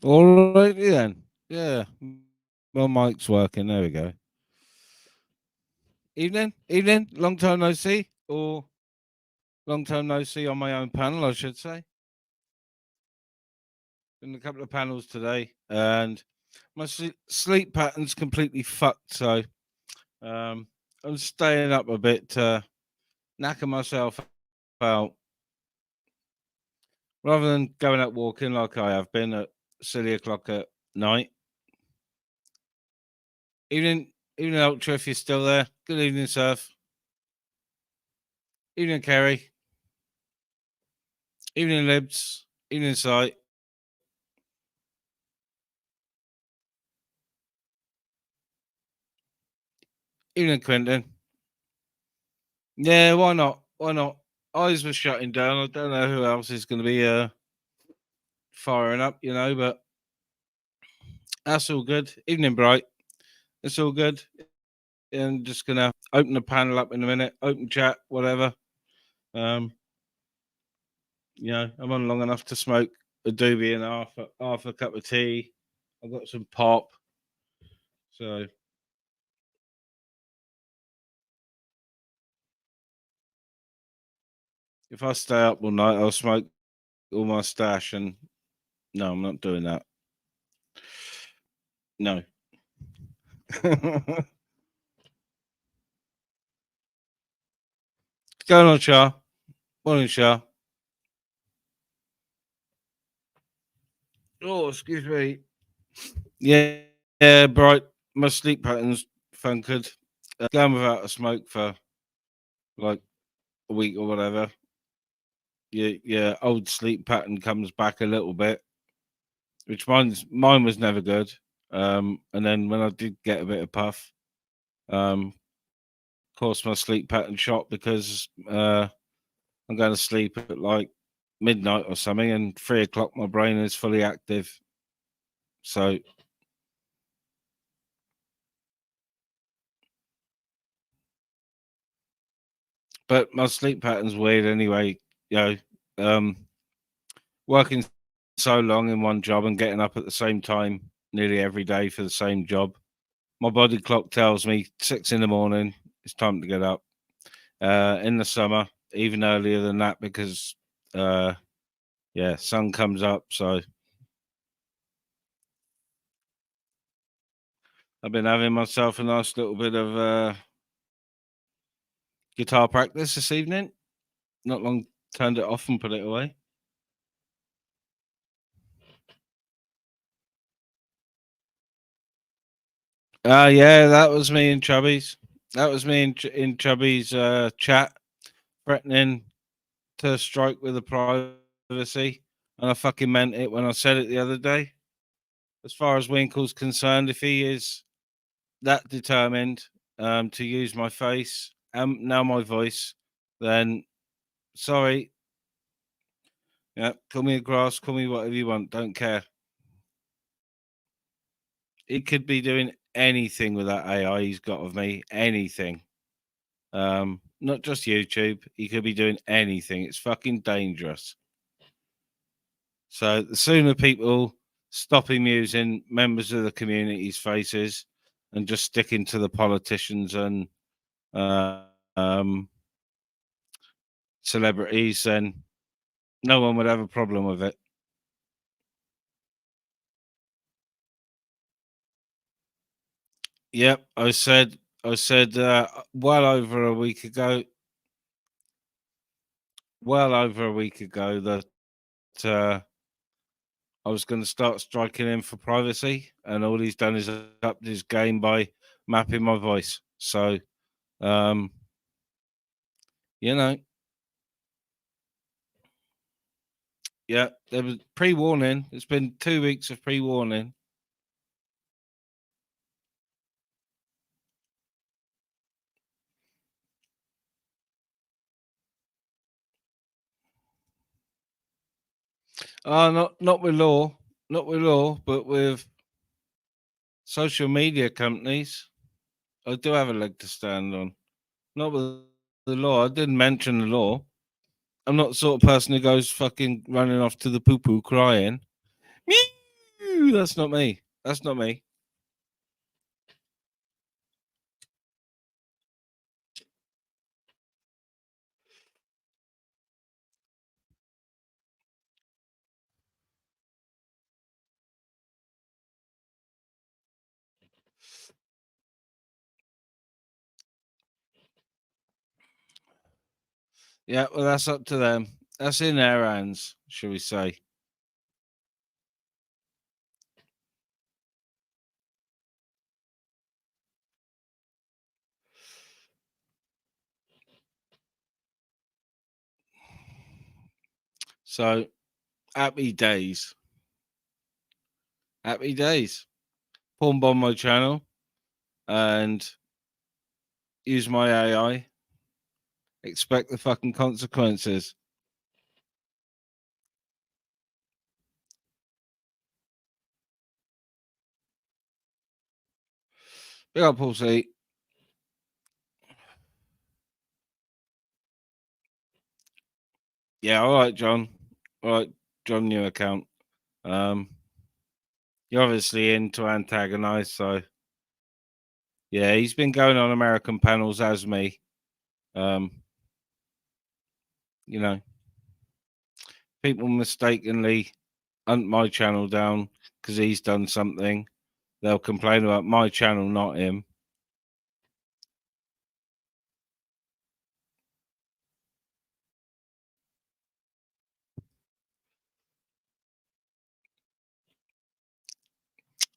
All righty then. Yeah. My mic's working. There we go. Evening. Evening. Long time no see. Or long time no see on my own panel, I should say. Been a couple of panels today. And my sleep pattern's completely fucked. So um, I'm staying up a bit to knacker myself out rather than going out walking like I have been at silly o'clock at night. Evening. Evening, Ultra, if you're still there. Good evening, Surf. Evening, Kerry. Evening, Libs. Evening, Sight. Evening, Quentin. Yeah, why not? Why not? Eyes were shutting down. I don't know who else is going to be firing up, but that's all good. Evening, Bright. It's all good. And just going to open the panel up in a minute, open chat, whatever. Um, I'm on long enough to smoke a doobie and half a cup of tea. I've got some pop. So if I stay up all night, I'll smoke all my stash. And no, I'm not doing that. No. What's going on, Shah? Morning, Shah. Oh, excuse me. Yeah, Bright. My sleep pattern's funkered. Going without a smoke for like a week or whatever. Yeah, old sleep pattern comes back a little bit, which mine was never good. And then when I did get a bit of puff, of course my sleep pattern shot because I'm going to sleep at like midnight or something, and 3 o'clock my brain is fully active. So but my sleep pattern's weird anyway. You know, um, working so long in one job and getting up at the same time nearly every day for the same job. My body clock tells me 6 in the morning. It's time to get up. In the summer, even earlier than that because sun comes up. So I've been having myself a nice little bit of guitar practice this evening. Not long turned it off and put it away. Yeah, that was me and Chubby's. That was me in Chubby's chat, threatening to strike with the privacy, and I fucking meant it when I said it the other day. As far as Winkle's concerned, if he is that determined to use my face and now my voice, then sorry. Yeah, call me a grass, call me whatever you want. Don't care. He could be doing anything with that AI he's got of me. Anything. Not just YouTube. He could be doing anything. It's fucking dangerous. So the sooner people stop him using members of the community's faces and just sticking to the politicians and uh, um, celebrities, then no one would have a problem with it. Yep, I said well over a week ago that uh, I was going to start striking him for privacy, and all he's done is upped his game by mapping my voice. So, um, you know, yeah, there was pre-warning. It's been 2 weeks of pre-warning. Not with law, not with law, but with social media companies. I do have a leg to stand on. Not with the law. I didn't mention the law. I'm not the sort of person who goes fucking running off to the poo poo crying. Meow. That's not me. That's not me. Yeah, well, that's up to them. That's in their hands, shall we say. So, happy days. Happy days. Porn bomb my channel and use my AI. Expect the fucking consequences. Big up, Paul C. Yeah, all right, John. All right, John, new account. You're obviously in to antagonize, so yeah, he's been going on American panels as me. Um, you know, people mistakenly hunt my channel down because he's done something. They'll complain about my channel, not him.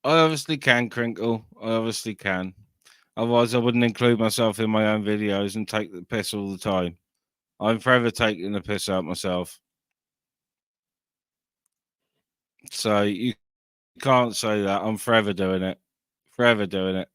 I obviously can, Crinkle. I obviously can. Otherwise, I wouldn't include myself in my own videos and take the piss all the time. I'm forever taking the piss out myself. So you can't say that. I'm forever doing it. Forever doing it.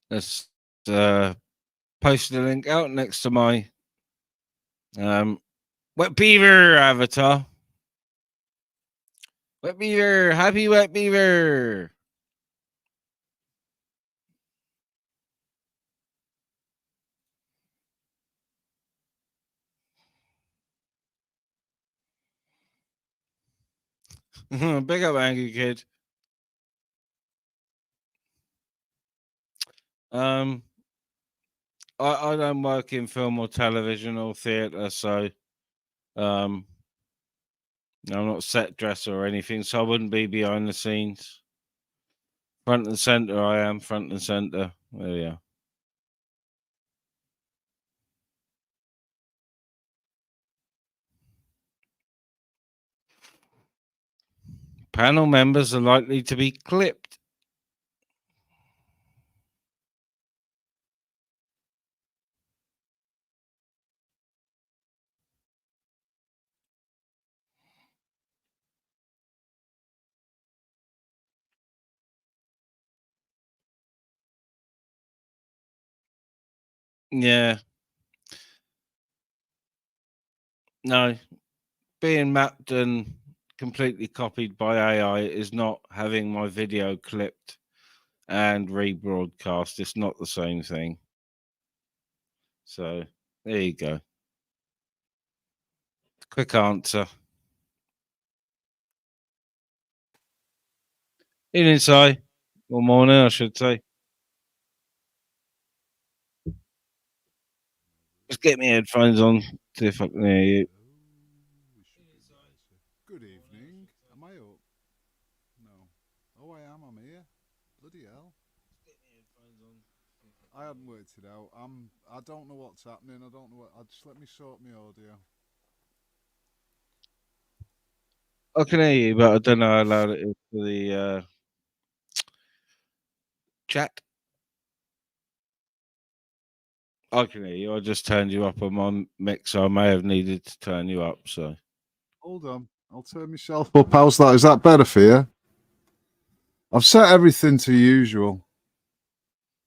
Let's post the link out next to my Wet Beaver avatar. Wet Beaver, happy Wet Beaver. Big up, Angry Kid. I don't work in film or television or theatre, so I'm not set dresser or anything, so I wouldn't be behind the scenes. Front and center, I am front and center. There we are. Panel members are likely to be clipped. Yeah. No. Being mapped and completely copied by AI is not having my video clipped and rebroadcast. It's not the same thing. So there you go. Quick answer. Evening, Si. Or morning, I should say. Just get me headphones on, see if I can hear you. Good evening. Am I up? No. Oh, I am. I'm here. Bloody hell. I hadn't worked it out. I don't know what's happening. I don't know what. Just let me sort my audio. I can hear you, but I don't know how loud it is for the chat. I can hear you. I just turned you up on my mix, so I may have needed to turn you up. So Hold on. I'll turn myself up. How's that? Is that better for you? I've set everything to usual.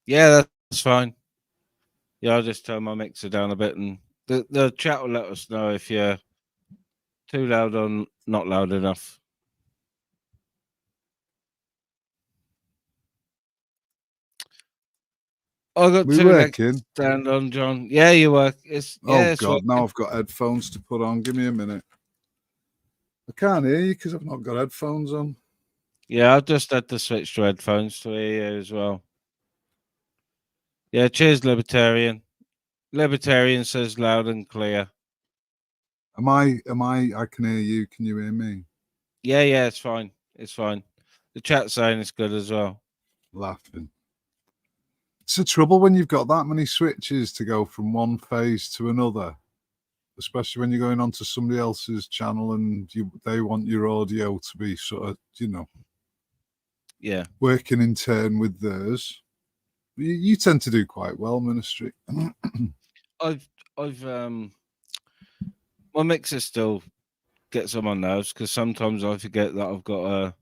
yeah, that's fine. Yeah, I'll just turn my mixer down a bit, and the chat will let us know if you're Too loud on not loud enough. I got We two legs to working? stand on, John. Yeah, you work. It's Oh it's God! Now working. I've got headphones to put on. Give me a minute. I can't hear you because I've not got headphones on. Yeah, I've just had to switch to headphones to hear you as well. Yeah, cheers, Libertarian. Libertarian says loud and clear. Am I? I can hear you. Can you hear me? Yeah, it's fine. It's fine. The chat saying it's good as well. Laughing. It's the trouble when you've got that many switches to go from one phase to another, especially when you're going onto somebody else's channel and they want your audio to be sort of, Yeah. working in turn with theirs. You tend to do quite well, Ministry. I've my mixer still gets on my nerves because sometimes I forget that I've got to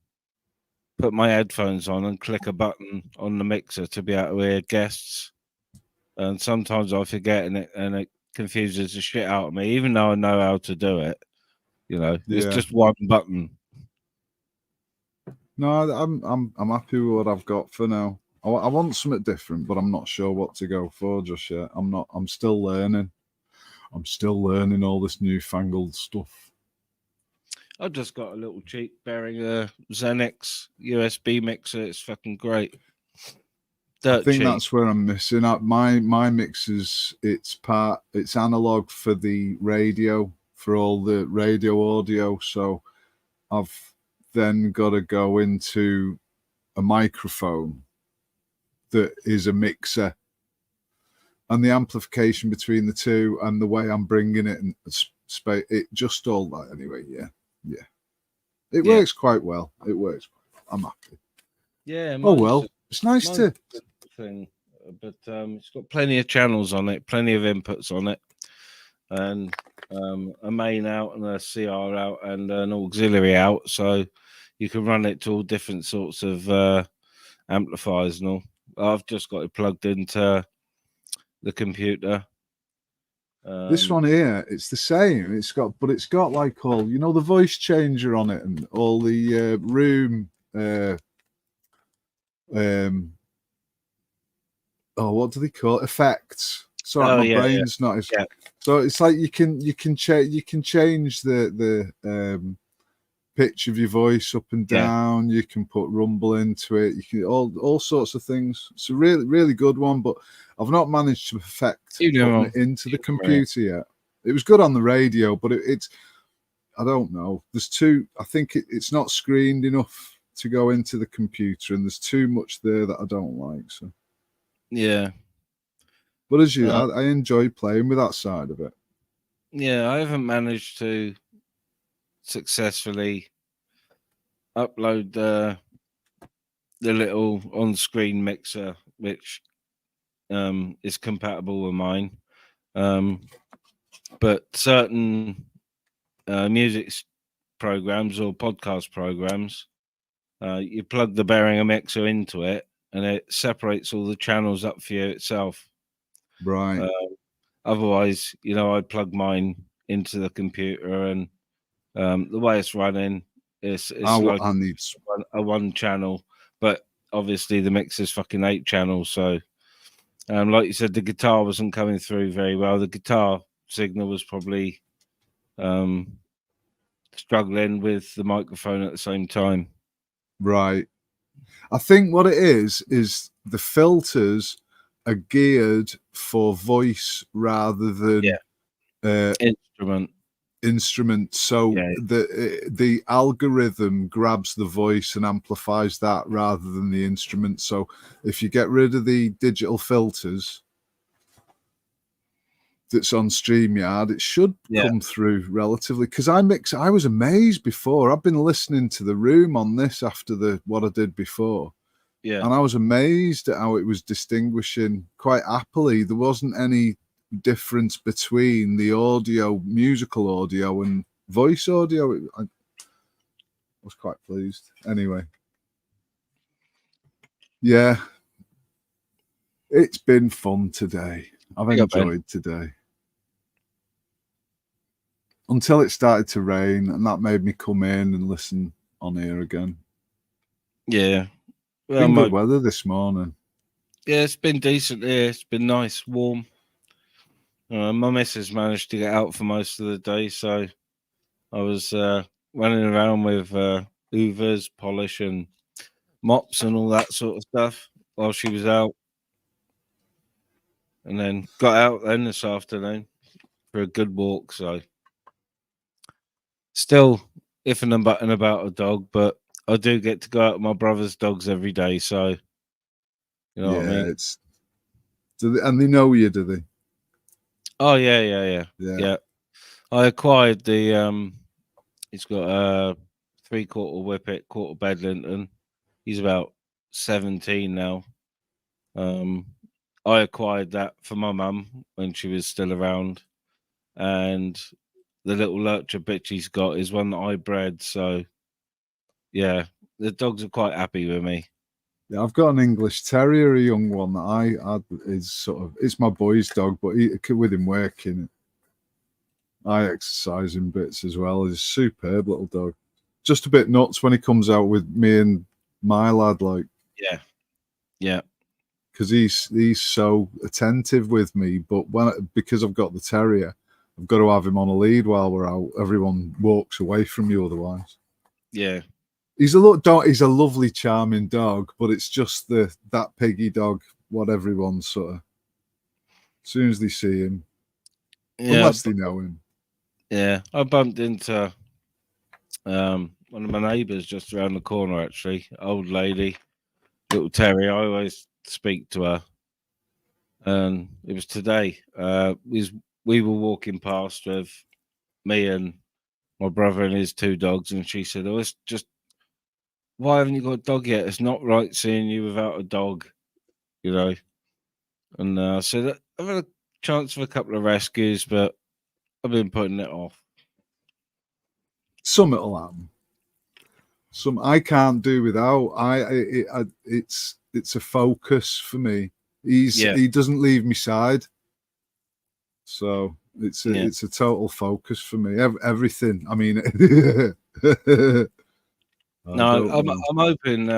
put my headphones on and click a button on the mixer to be able to hear guests. And sometimes I forget and it confuses the shit out of me, even though I know how to do it. It's Yeah. just one button. No, I'm happy with what I've got for now. I want something different, but I'm not sure what to go for just yet. I'm still learning. I'm still learning all this newfangled stuff. I've just got a little cheap Behringer Xenix USB mixer. It's fucking great. I think Cheap. that's where I'm missing out. My mixes, it's analog for the radio, for all the radio audio. So I've then got to go into a microphone that is a mixer, and the amplification between the two and the way I'm bringing it and it just all that anyway. Yeah. It works quite well. It works. I'm happy. Yeah. Oh well, it's nice to. Thing, but it's got plenty of channels on it, plenty of inputs on it, and a main out and a CR out and an auxiliary out, so you can run it to all different sorts of amplifiers and all. I've just got it plugged into the computer. This one here, it's the same. It's got like all the voice changer on it and all the room. What do they call it? Effects. Sorry, my brain's not as. Yeah. So it's like you can change the pitch of your voice up and down. You can put rumble into it. You can all sorts of things. It's a really good one, but I've not managed to perfect putting it into the computer yet. It was good on the radio, but it's I don't know. There's too. I think it's not screened enough to go into the computer, and there's too much there that I don't like. So yeah. But as you, I enjoy playing with that side of it. Yeah, I haven't managed to successfully upload the little on-screen mixer, which is compatible with mine. But certain music programs or podcast programs, you plug the Behringer mixer into it, and it separates all the channels up for you itself. Right. Otherwise, I'd plug mine into the computer, and the way it's running, it's like a one channel, but obviously the mix is fucking 8 channels. So, like you said, the guitar wasn't coming through very well. The guitar signal was probably struggling with the microphone at the same time. Right. I think what it is the filters are geared for voice rather than instrument. So the algorithm grabs the voice and amplifies that rather than the instrument. So if you get rid of the digital filters that's on StreamYard, it should come through relatively. Because I was amazed before. I've been listening to the room on this after what I did before. Yeah. And I was amazed at how it was distinguishing quite happily. There wasn't any difference between the audio, musical audio, and voice audio. I was quite pleased. Anyway. Yeah. It's been fun today. I've enjoyed today. until it started to rain, and that made me come in and listen on here again. Yeah. Well, Been good weather this morning. yeah, it's been decent here. It's been nice, warm. My missus managed to get out for most of the day, so I was running around with hoovers, polish, and mops and all that sort of stuff while she was out, and then got out then this afternoon for a good walk. So still iffing and butting about a dog, but I do get to go out with my brother's dogs every day. So you know what I mean? It's and they know you, do they? Oh yeah. I acquired the He's got a 3/4 Whippet, quarter Bedlington. He's about 17 now. I acquired that for my mum when she was still around, and the little lurcher bitch he's got is one that I bred. So yeah, the dogs are quite happy with me. Yeah, I've got an English Terrier, a young one that I is sort of, it's my boy's dog, but with him working, I exercise him bits as well. He's a superb little dog. Just a bit nuts when he comes out with me and my lad, like, Yeah, because he's so attentive with me. But because I've got the terrier, I've got to have him on a lead while we're out. Everyone walks away from you otherwise. yeah. He's a lovely, charming dog, but it's just that piggy dog. What everyone's sort of, as soon as they see him, unless they know him. Yeah, I bumped into one of my neighbours just around the corner. Actually, old lady, little terrier. I always speak to her, and it was today. We were walking past with me and my brother and his two dogs, and she said, "Oh, it's just why haven't you got a dog yet? It's not right seeing you without a dog, you know." And I said, "I've had a chance for a couple of rescues, but I've been putting it off." Something'll happen. I can't do without. It's a focus for me. He doesn't leave me side, so it's a total focus for me. Everything. I mean, No, I'm hoping.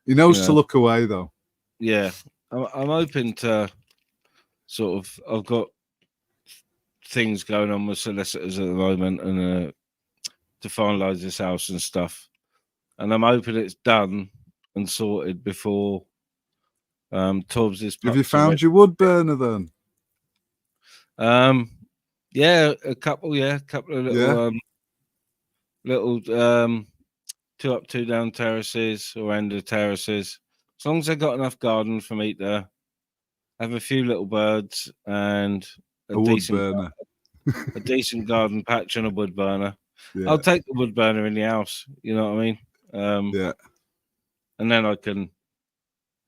He knows to look away though. Yeah, I'm hoping to sort of. I've got things going on with solicitors at the moment, and to finalise this house and stuff, and I'm hoping it's done and sorted before Torbs' Have you pups are found ready. your wood burner then? Yeah, a couple of little 2 up, 2 down terraces or end of terraces. As long as they've got enough garden for me to have a few little birds and A wood burner. a decent garden patch and a wood burner. Yeah. I'll take the wood burner in the house. You know what I mean? Yeah. And then I can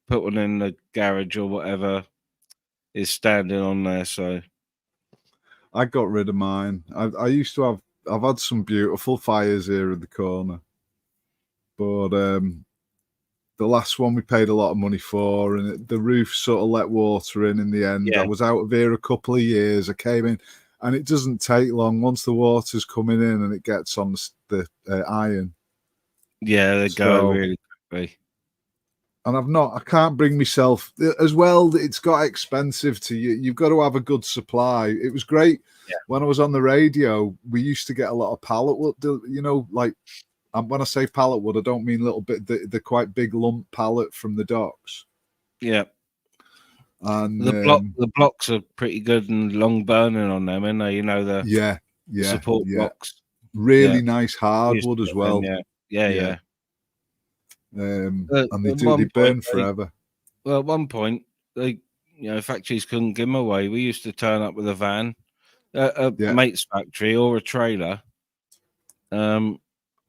put one in the garage or whatever is standing on there. So I got rid of mine. I used to have. I've had some beautiful fires here in the corner, but the last one we paid a lot of money for, and the roof sort of let water in the end. yeah, I was out of here a couple of years. I came in, and it doesn't take long once the water's coming in and it gets on the iron. yeah, they go really quickly. And I can't bring myself as well. It's got expensive to you. You've got to have a good supply. It was great when I was on the radio. We used to get a lot of pallet wood, like when I say pallet wood, I don't mean little bit, the quite big lump pallet from the docks. Yeah. And the blocks are pretty good and long burning on them, and you know the support blocks. Really nice hardwood as well. Yeah. And they burn forever. Well, at one point, factories couldn't give them away. We used to turn up with a van, a mate's factory or a trailer, and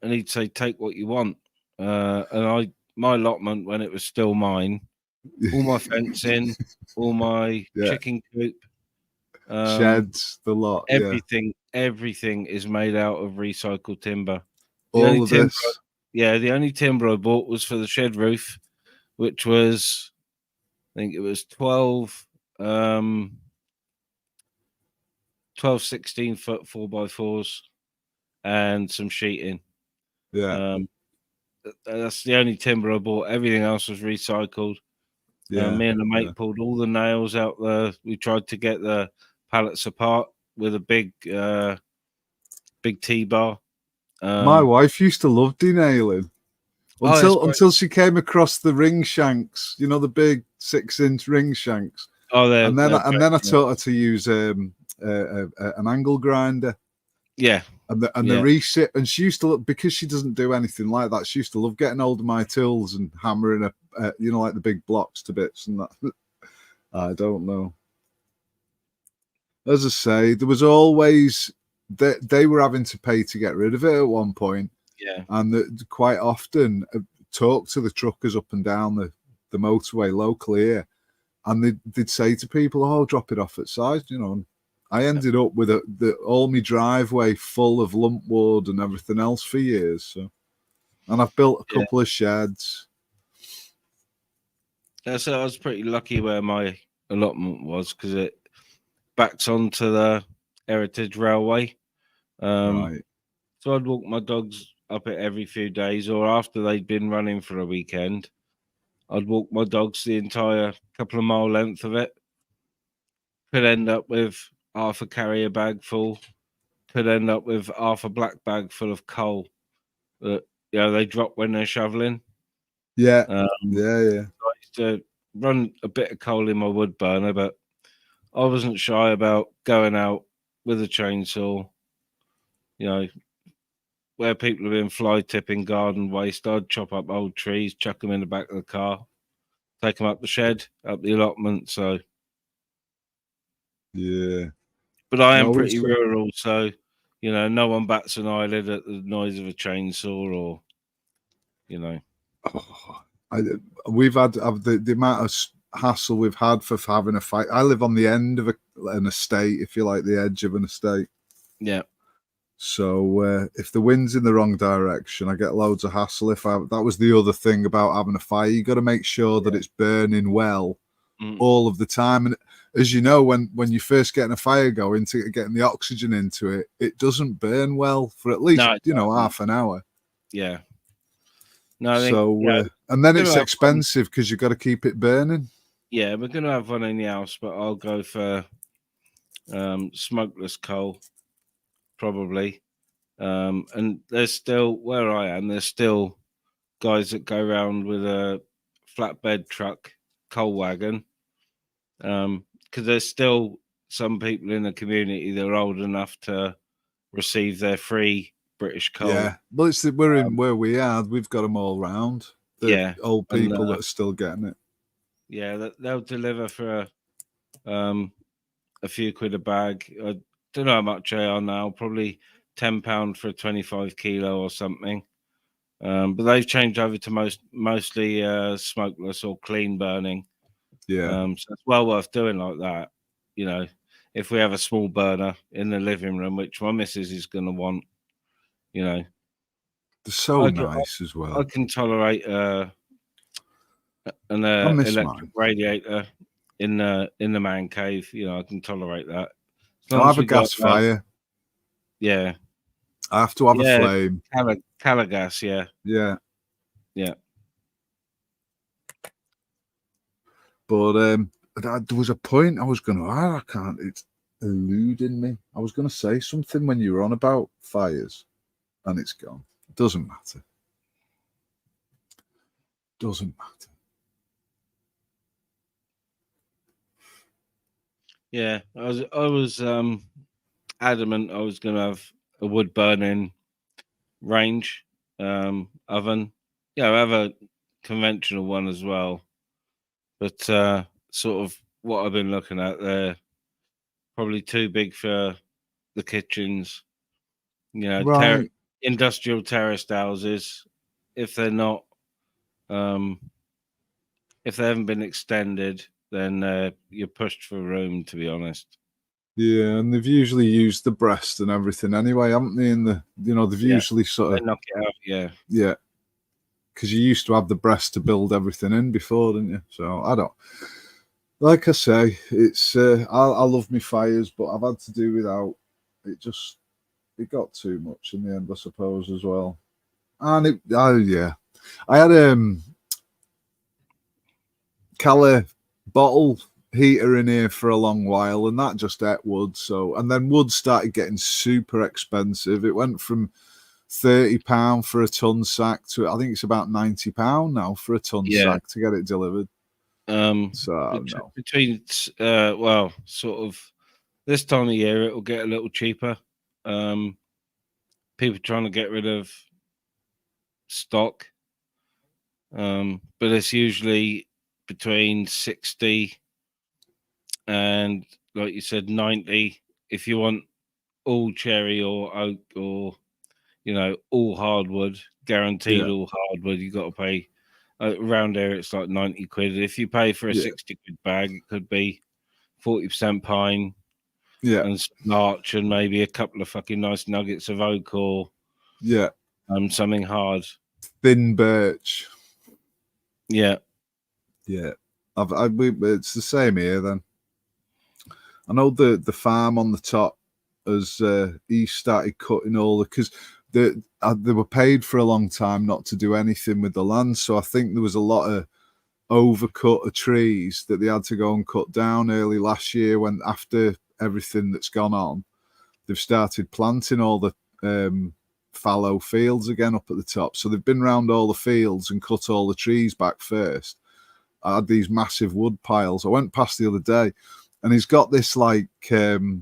he'd say, "Take what you want." And my allotment when it was still mine, all my fencing, all my chicken coop, sheds, the lot, everything is made out of recycled timber. All of this. The only timber I bought was for the shed roof, which was, I think it was 12 12, 16-foot 4x4s and some sheeting. Yeah. That's the only timber I bought. Everything else was recycled. Yeah. Me and the mate pulled all the nails out there. We tried to get the pallets apart with a big T-bar. My wife used to love denailing until she came across the ring shanks, you know, the big 6-inch ring shanks. And then I taught her to use an angle grinder. Yeah. And the reset, and she used to look, because she doesn't do anything like that, she used to love getting hold of my tools and hammering you know, like the big blocks to bits and that. I don't know. As I say, there was always they were having to pay to get rid of it at one point. Yeah. And quite often talk to the truckers up and down the motorway locally here, and they'd say to people, "Oh, drop it off at side," you know. And I ended up with all my driveway full of lump wood and everything else for years. So, and I've built a couple of sheds. Yeah, so I was pretty lucky where my allotment was, because it backs onto the Heritage Railway. Right. So I'd walk my dogs up it every few days, or after they'd been running for a weekend, I'd walk my dogs the entire couple of mile length of it. Could end up with half a carrier bag full. Could end up with half a black bag full of coal that they drop when they're shoveling. Yeah. I used to run a bit of coal in my wood burner, but I wasn't shy about going out with a chainsaw. You know, where people have been fly tipping garden waste, I'd chop up old trees, chuck them in the back of the car, take them up the shed, up the allotment. So, yeah. But I am pretty rural, so no one bats an eyelid at the noise of a chainsaw, or we've had the amount of hassle we've had for having a fight. I live on the end of an estate, if you like, the edge of an estate. Yeah. So if the wind's in the wrong direction, I get loads of hassle. That was the other thing about having a fire. You got to make sure that it's burning well all of the time. And as you know, when you're first getting a fire going, to getting the oxygen into it, it doesn't burn well for at least half an hour. Yeah. No, and then it's expensive because you've got to keep it burning. Yeah, we're going to have one in the house, but I'll go for smokeless coal, probably. And there's still, where I am, there's still guys that go around with a flatbed truck, coal wagon, because there's still some people in the community that are old enough to receive their free British coal. Yeah, well, we're in where we are. We've got them all round. Old people that are still getting it. Yeah, they'll deliver for a few quid a bag. I don't know how much they are now. Probably £10 for a 25 kilo or something. But they've changed over to mostly smokeless or clean burning. Yeah. So it's well worth doing like that. If we have a small burner in the living room, which my missus is going to want, they're so nice as well. I can tolerate an electric radiator in the man cave. I can tolerate that. I'll have a gas fire. Yeah. I have to have a flame. Calagas, yeah. Yeah. Yeah. But there was a point I was going to, I can't, it's eluding me. I was going to say something when you were on about fires, and it's gone. It doesn't matter. Doesn't matter. Yeah, I was adamant I was going to have a wood burning range oven. Yeah, I have a conventional one as well, but sort of what I've been looking at, they're probably too big for the kitchens. Right. Industrial terraced houses, if they're not, if they haven't been extended, then you're pushed for room, to be honest. Yeah, and they've usually used the breast and everything anyway, haven't they? They've usually sort of they knock it out, yeah. Yeah, because you used to have the breast to build everything in before, didn't you? So I don't. Like I say, it's I love me fires, but I've had to do without. It got too much in the end, I suppose, as well. And yeah, I had Cala bottle heater in here for a long while, and that just ate wood. So, and then wood started getting super expensive. It went from £30 for a ton sack to I think it's about £90 now for a ton Yeah. sack to get it delivered. So no, Between well, sort of this time of year, it will get a little cheaper. People trying to get rid of stock, but it's usually between 60 and, like you said, 90. If you want all cherry or oak or all hardwood, guaranteed yeah, all hardwood, you got to pay. Around there, it's like 90 quid. If you pay for a yeah, 60 quid bag, it could be 40% pine yeah, and some larch and maybe a couple of fucking nice nuggets of oak or yeah. something hard. Thin birch. Yeah, Yeah, it's the same here. Then I know the farm on the top as he started cutting all because they were paid for a long time not to do anything with the land. So I think there was a lot of overcut of trees that they had to go and cut down early last year. When after everything that's gone on, they've started planting all the fallow fields again up at the top. So they've been round all the fields and cut all the trees back first. I had these massive wood piles. I went past the other day, and he's got this like conveyor,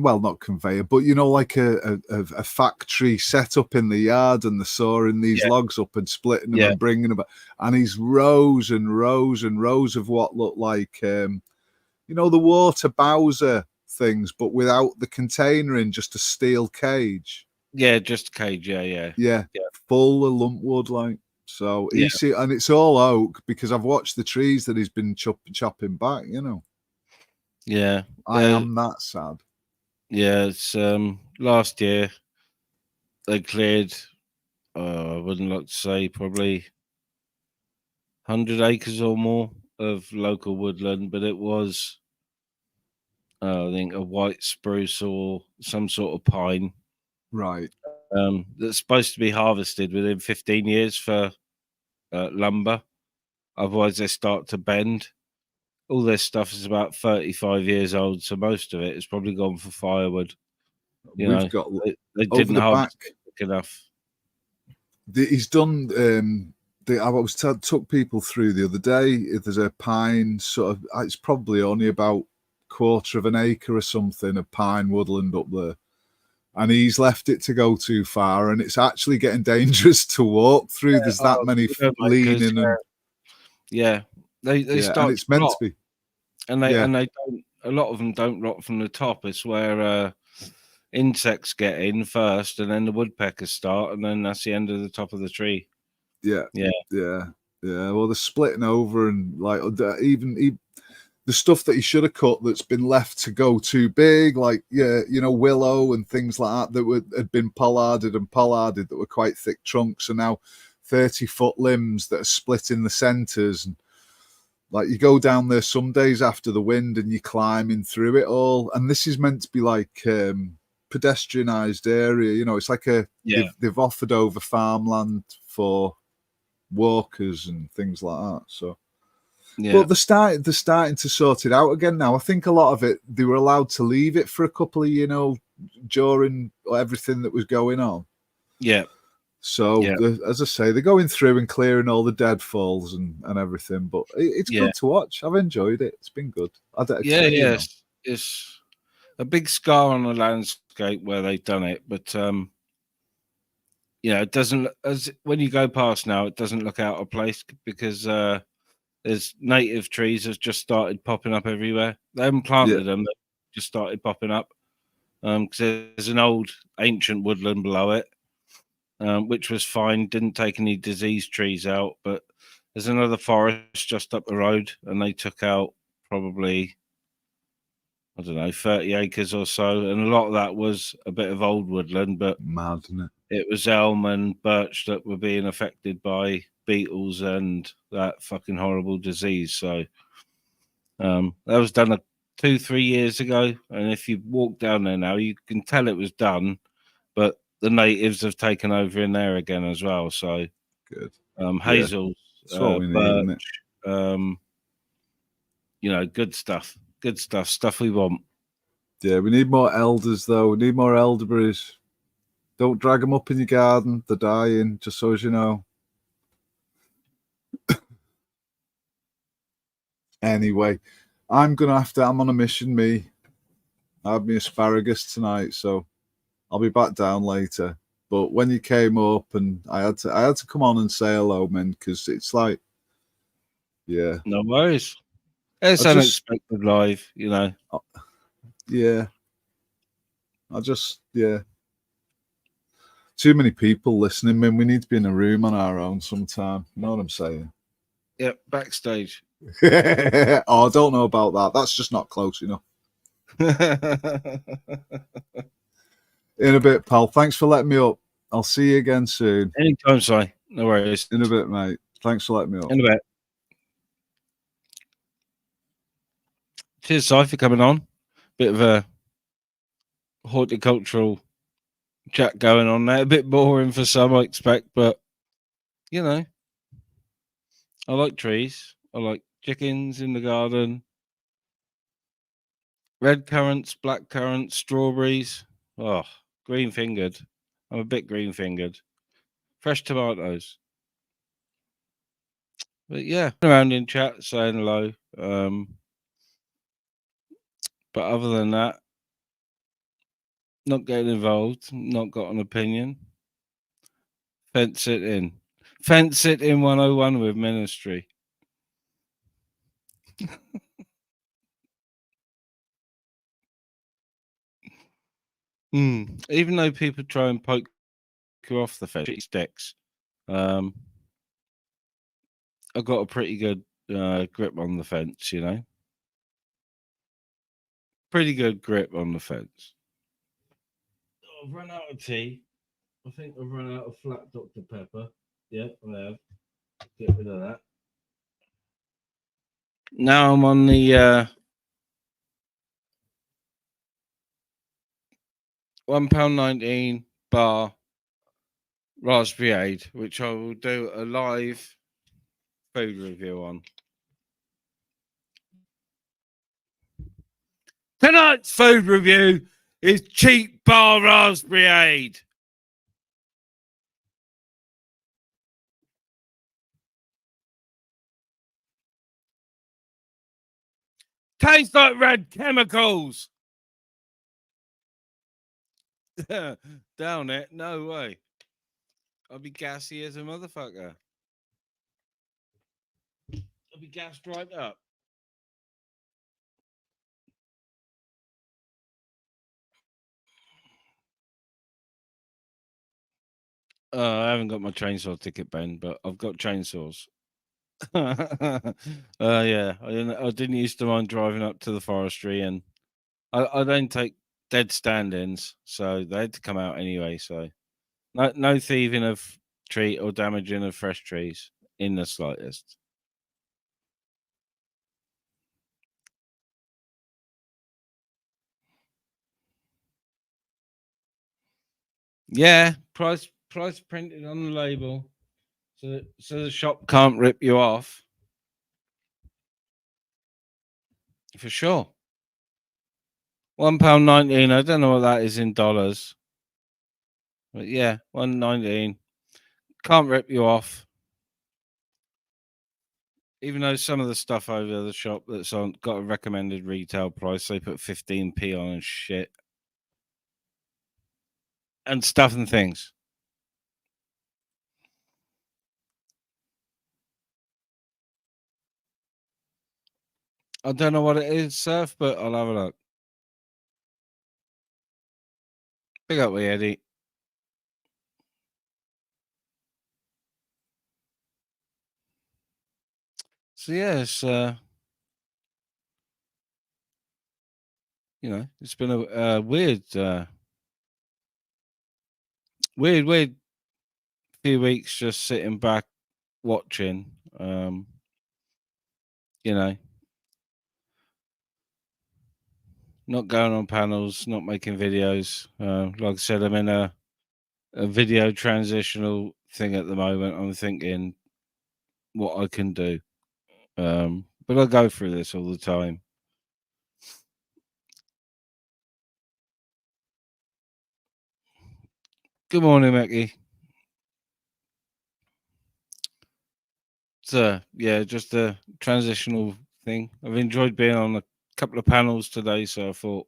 well, not conveyor, but like a factory set up in the yard, and they're sawing these yeah, logs up and splitting them yeah, and bringing them back. And he's rows and rows and rows of what look like the water Bowser things, but without the container in, just a steel cage. yeah. Just a cage. Yeah, yeah, Yeah, yeah, full of lump wood, like. So yeah, and it's all oak because I've watched the trees that he's been chopping back. yeah. I am that sad. Yeah, it's last year they cleared. I wouldn't like to say probably 100 acres or more of local woodland, but it was I think a white spruce or some sort of pine Right. that's supposed to be harvested within 15 years for lumber. Otherwise, they start to bend. All this stuff is about 35 years old, so most of it is probably gone for firewood. We've got They over didn't the back. harvest it quick enough. He's done. I was took people through the other day. If there's a pine, sort of, it's probably only about quarter of an acre or something of pine woodland up there, and he's left it to go too far, and it's actually getting dangerous to walk through. There's that many leaning and yeah, they yeah, and start to it's meant rot, to be. and Yeah, they don't. A lot of them don't rot from the top. It's where insects get in first, and then the woodpeckers start, and then that's the end of the top of the tree. yeah, Yeah, yeah, yeah. Well, they're splitting over, and like even the stuff that he should have cut that's been left to go too big, like willow and things like that had been pollarded that were quite thick trunks, and now 30-foot limbs that are split in the centres. And like you go down there some days after the wind and you're climbing through it all, and this is meant to be like pedestrianised area. It's like they've offered over farmland for walkers and things like that. So. yeah, But they're starting to sort it out again now. I think a lot of it they were allowed to leave it for a couple of during everything that was going on. yeah. So as I say, they're going through and clearing all the deadfalls and everything. But it's good to watch. I've enjoyed it. It's been good. Yes, it's a big scar on the landscape where they've done it, but it doesn't. As when you go past now, it doesn't look out of place because there's native trees have just started popping up everywhere. They haven't planted them; they just started popping up. Because there's an old ancient woodland below it, which was fine, didn't take any diseased trees out. But there's another forest just up the road, and they took out probably, I don't know, 30 acres or so, and a lot of that was a bit of old woodland. But mad, isn't it? it was elm and birch that were being affected by beetles and that fucking horrible disease. So that was done 2-3 years ago, and if you walk down there now, you can tell it was done, but the natives have taken over in there again as well. So Good. hazels, That's what we need, isn't it? birch, good stuff we want. Yeah, we need more elders, though. We need more elderberries. Don't drag them up in your garden. They're dying, just so as you know. Anyway, I'm on a mission, me. I had my asparagus tonight, so I'll be back down later. But when you came up, and I had to come on and say hello, man, because it's like, yeah. No worries. It's unexpected live, Yeah. Too many people listening, man. We need to be in a room on our own sometime. You know what I'm saying? Yep, backstage. Oh, I don't know about that. That's just not close enough. In a bit, pal. Thanks for letting me up. I'll see you again soon. Anytime, Si. No worries. In a bit, mate. Thanks for letting me up. In a bit. Cheers, Si, for coming on. Bit of a horticultural chat going on there. A bit boring for some, I expect, but I like trees. I like chickens in the garden. Red currants, black currants, strawberries. Oh, green fingered. I'm a bit green fingered. Fresh tomatoes. But yeah, around in chat saying hello. But other than that, not getting involved, not got an opinion. Fence it in. Fence it in 101 with ministry. Even though people try and poke you off the fence, it sticks. I've got a pretty good grip on the fence, Pretty good grip on the fence. I've run out of tea. I think I've run out of flat Dr. Pepper. Yeah, I have. Get rid of that. Now I'm on the £1.19 bar raspberry aid, which I will do a live food review on. Tonight's food review is cheap bar raspberry aid. Tastes like red chemicals. Down it? No way. I'll be gassy as a motherfucker. I'll be gassed right up. I haven't got my chainsaw ticket, Ben, but I've got chainsaws. Yeah, I didn't used to mind driving up to the forestry, and I don't take dead stand-ins, so they had to come out anyway. So no thieving of tree or damaging of fresh trees in the slightest. Yeah, price printed on the label, so the shop can't rip you off. For sure. £1.19. I don't know what that is in dollars, but yeah, $1.19. Can't rip you off. Even though some of the stuff over the shop that's got a recommended retail price, they put 15p on and shit. And stuff and things. I don't know what it is, Surf, but I'll have a look. Big up, Eddie. So yeah, it's it's been a weird weird few weeks just sitting back watching. You know, not going on panels, not making videos. Like I said, I'm in a video transitional thing at the moment. I'm thinking what I can do. But I go through this all the time. Good morning, Mickey. So yeah, just a transitional thing. I've enjoyed being on a couple of panels today, so I thought,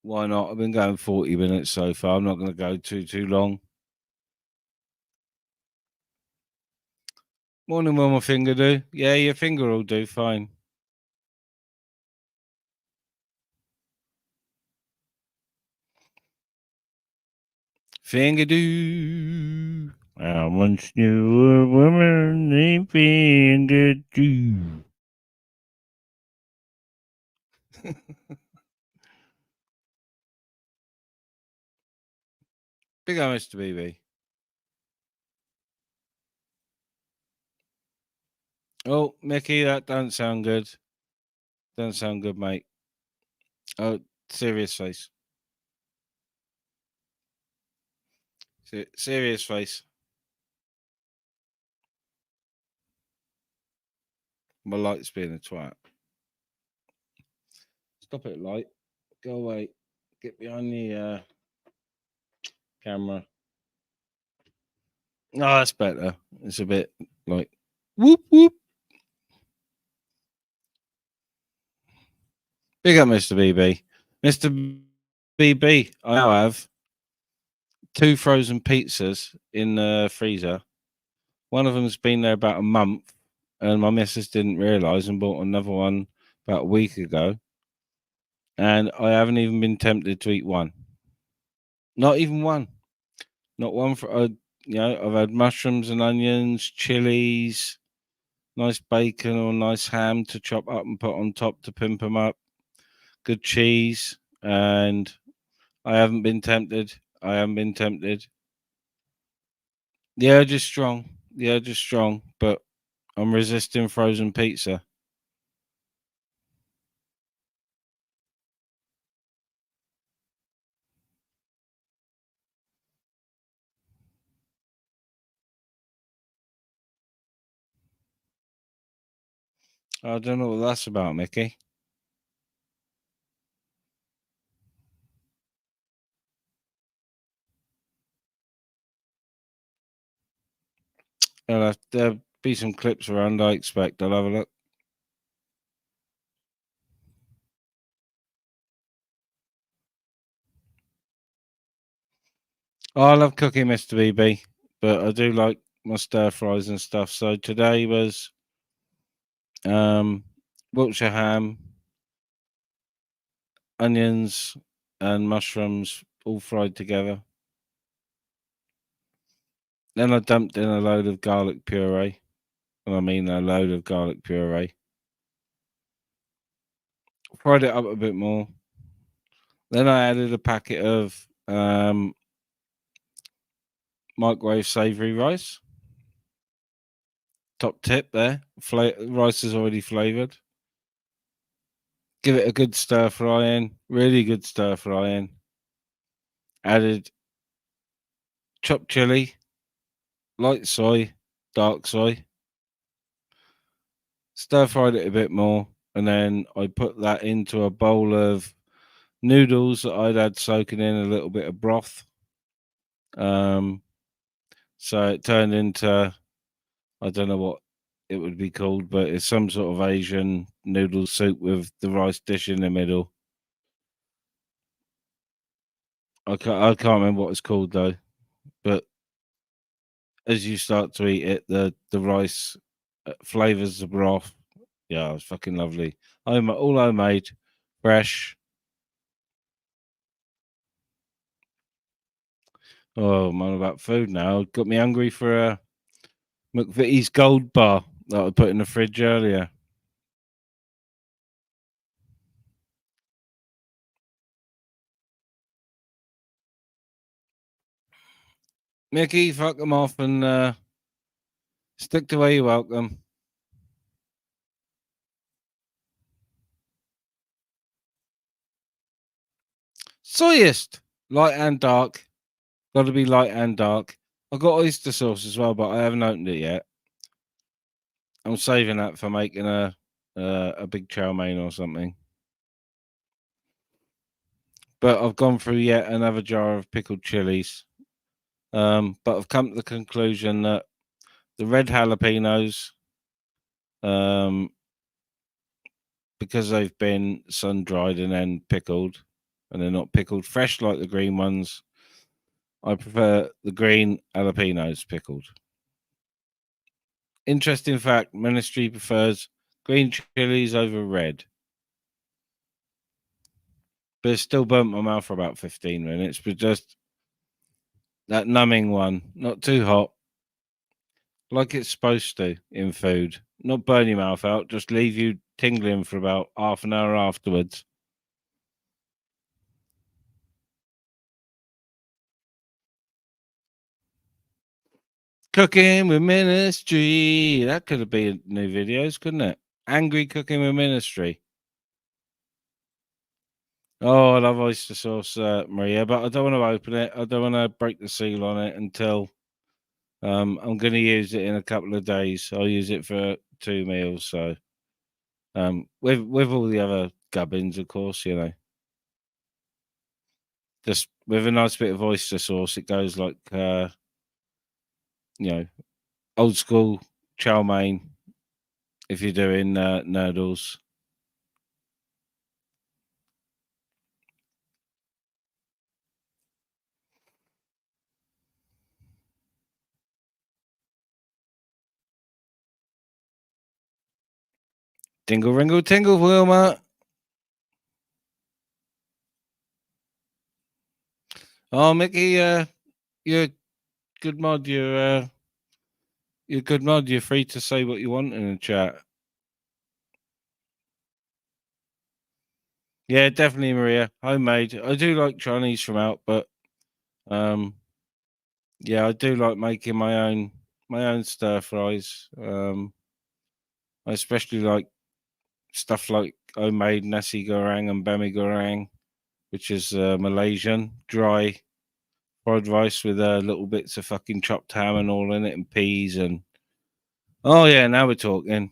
why not? I've been going 40 minutes so far. I'm not going to go too long. Morning, will my finger do? Yeah, your finger will do fine. Finger do. I once knew a woman named Finger do. Big up, Mr. BB. Oh, Mickey, that don't sound good. Don't sound good, mate. Oh, serious face. Serious face. My light's being a twat. Stop it, light. Go away. Get behind the camera. No, that's better. It's a bit like whoop whoop. Big up, Mr. BB. Mr. BB, I now have 2 frozen pizzas in the freezer. One of them's been there about a month, and my missus didn't realise and bought another one about a week ago. And I haven't even been tempted to eat one. Not even one. Not one for I've had mushrooms and onions, chilies, nice bacon or nice ham to chop up and put on top to pimp them up. Good cheese, and I haven't been tempted. I haven't been tempted. The urge is strong. The urge is strong, but I'm resisting frozen pizza. I don't know what that's about, Mickey. There'll be some clips around, I expect. I'll have a look. Oh, I love cooking, Mr. BB, but I do like my stir fries and stuff. So today was Wiltshire ham, onions, and mushrooms all fried together. Then I dumped in a load of garlic puree. And I mean a load of garlic puree. Fried it up a bit more. Then I added a packet of microwave savoury rice. Top tip there. Rice is already flavoured. Give it a good stir fry in. Really good stir fry in. Added chopped chili, light soy, dark soy. Stir fried it a bit more. And then I put that into a bowl of noodles that I'd had soaking in a little bit of broth. So it turned into, I don't know what it would be called, but it's some sort of Asian noodle soup with the rice dish in the middle. I can't remember what it's called though. But as you start to eat it, the rice flavors the broth. Yeah, it's fucking lovely. All homemade, fresh. Oh, I'm on about food now. Got me hungry for a McVitie's Gold Bar that I put in the fridge earlier. Mickey, fuck them off and stick to where you're welcome. Soyest, light and dark. Got to be light and dark. I've got oyster sauce as well, but I haven't opened it yet. I'm saving that for making a big chow mein or something. But I've gone through yet another jar of pickled chilies. But I've come to the conclusion that the red jalapenos, because they've been sun dried and then pickled, and they're not pickled fresh like the green ones, I prefer the green jalapenos pickled. Interesting fact: Ministry prefers green chilies over red. But it still burnt my mouth for about 15 minutes. But just that numbing one, not too hot, like it's supposed to in food. Not burn your mouth out, just leave you tingling for about half an hour afterwards. Cooking with Ministry. That could have been new videos, couldn't it? Angry Cooking with Ministry. Oh, I love oyster sauce, Maria, but I don't want to open it. I don't want to break the seal on it until I'm going to use it in a couple of days. I'll use it for 2 meals. So, with all the other gubbins, of course, just with a nice bit of oyster sauce, it goes like old school chow mein. If you're doing noodles. Dingle, ringle, tingle, Wilma. Oh, Mickey, you're a good mod. You're a good mod. You're free to say what you want in the chat. Yeah, definitely, Maria. Homemade. I do like Chinese from out, but yeah, I do like making my own stir fries. I especially like stuff like homemade nasi goreng and bami goreng, which is Malaysian dry fried rice with little bits of fucking chopped ham and all in it, and peas and oh yeah, now we're talking.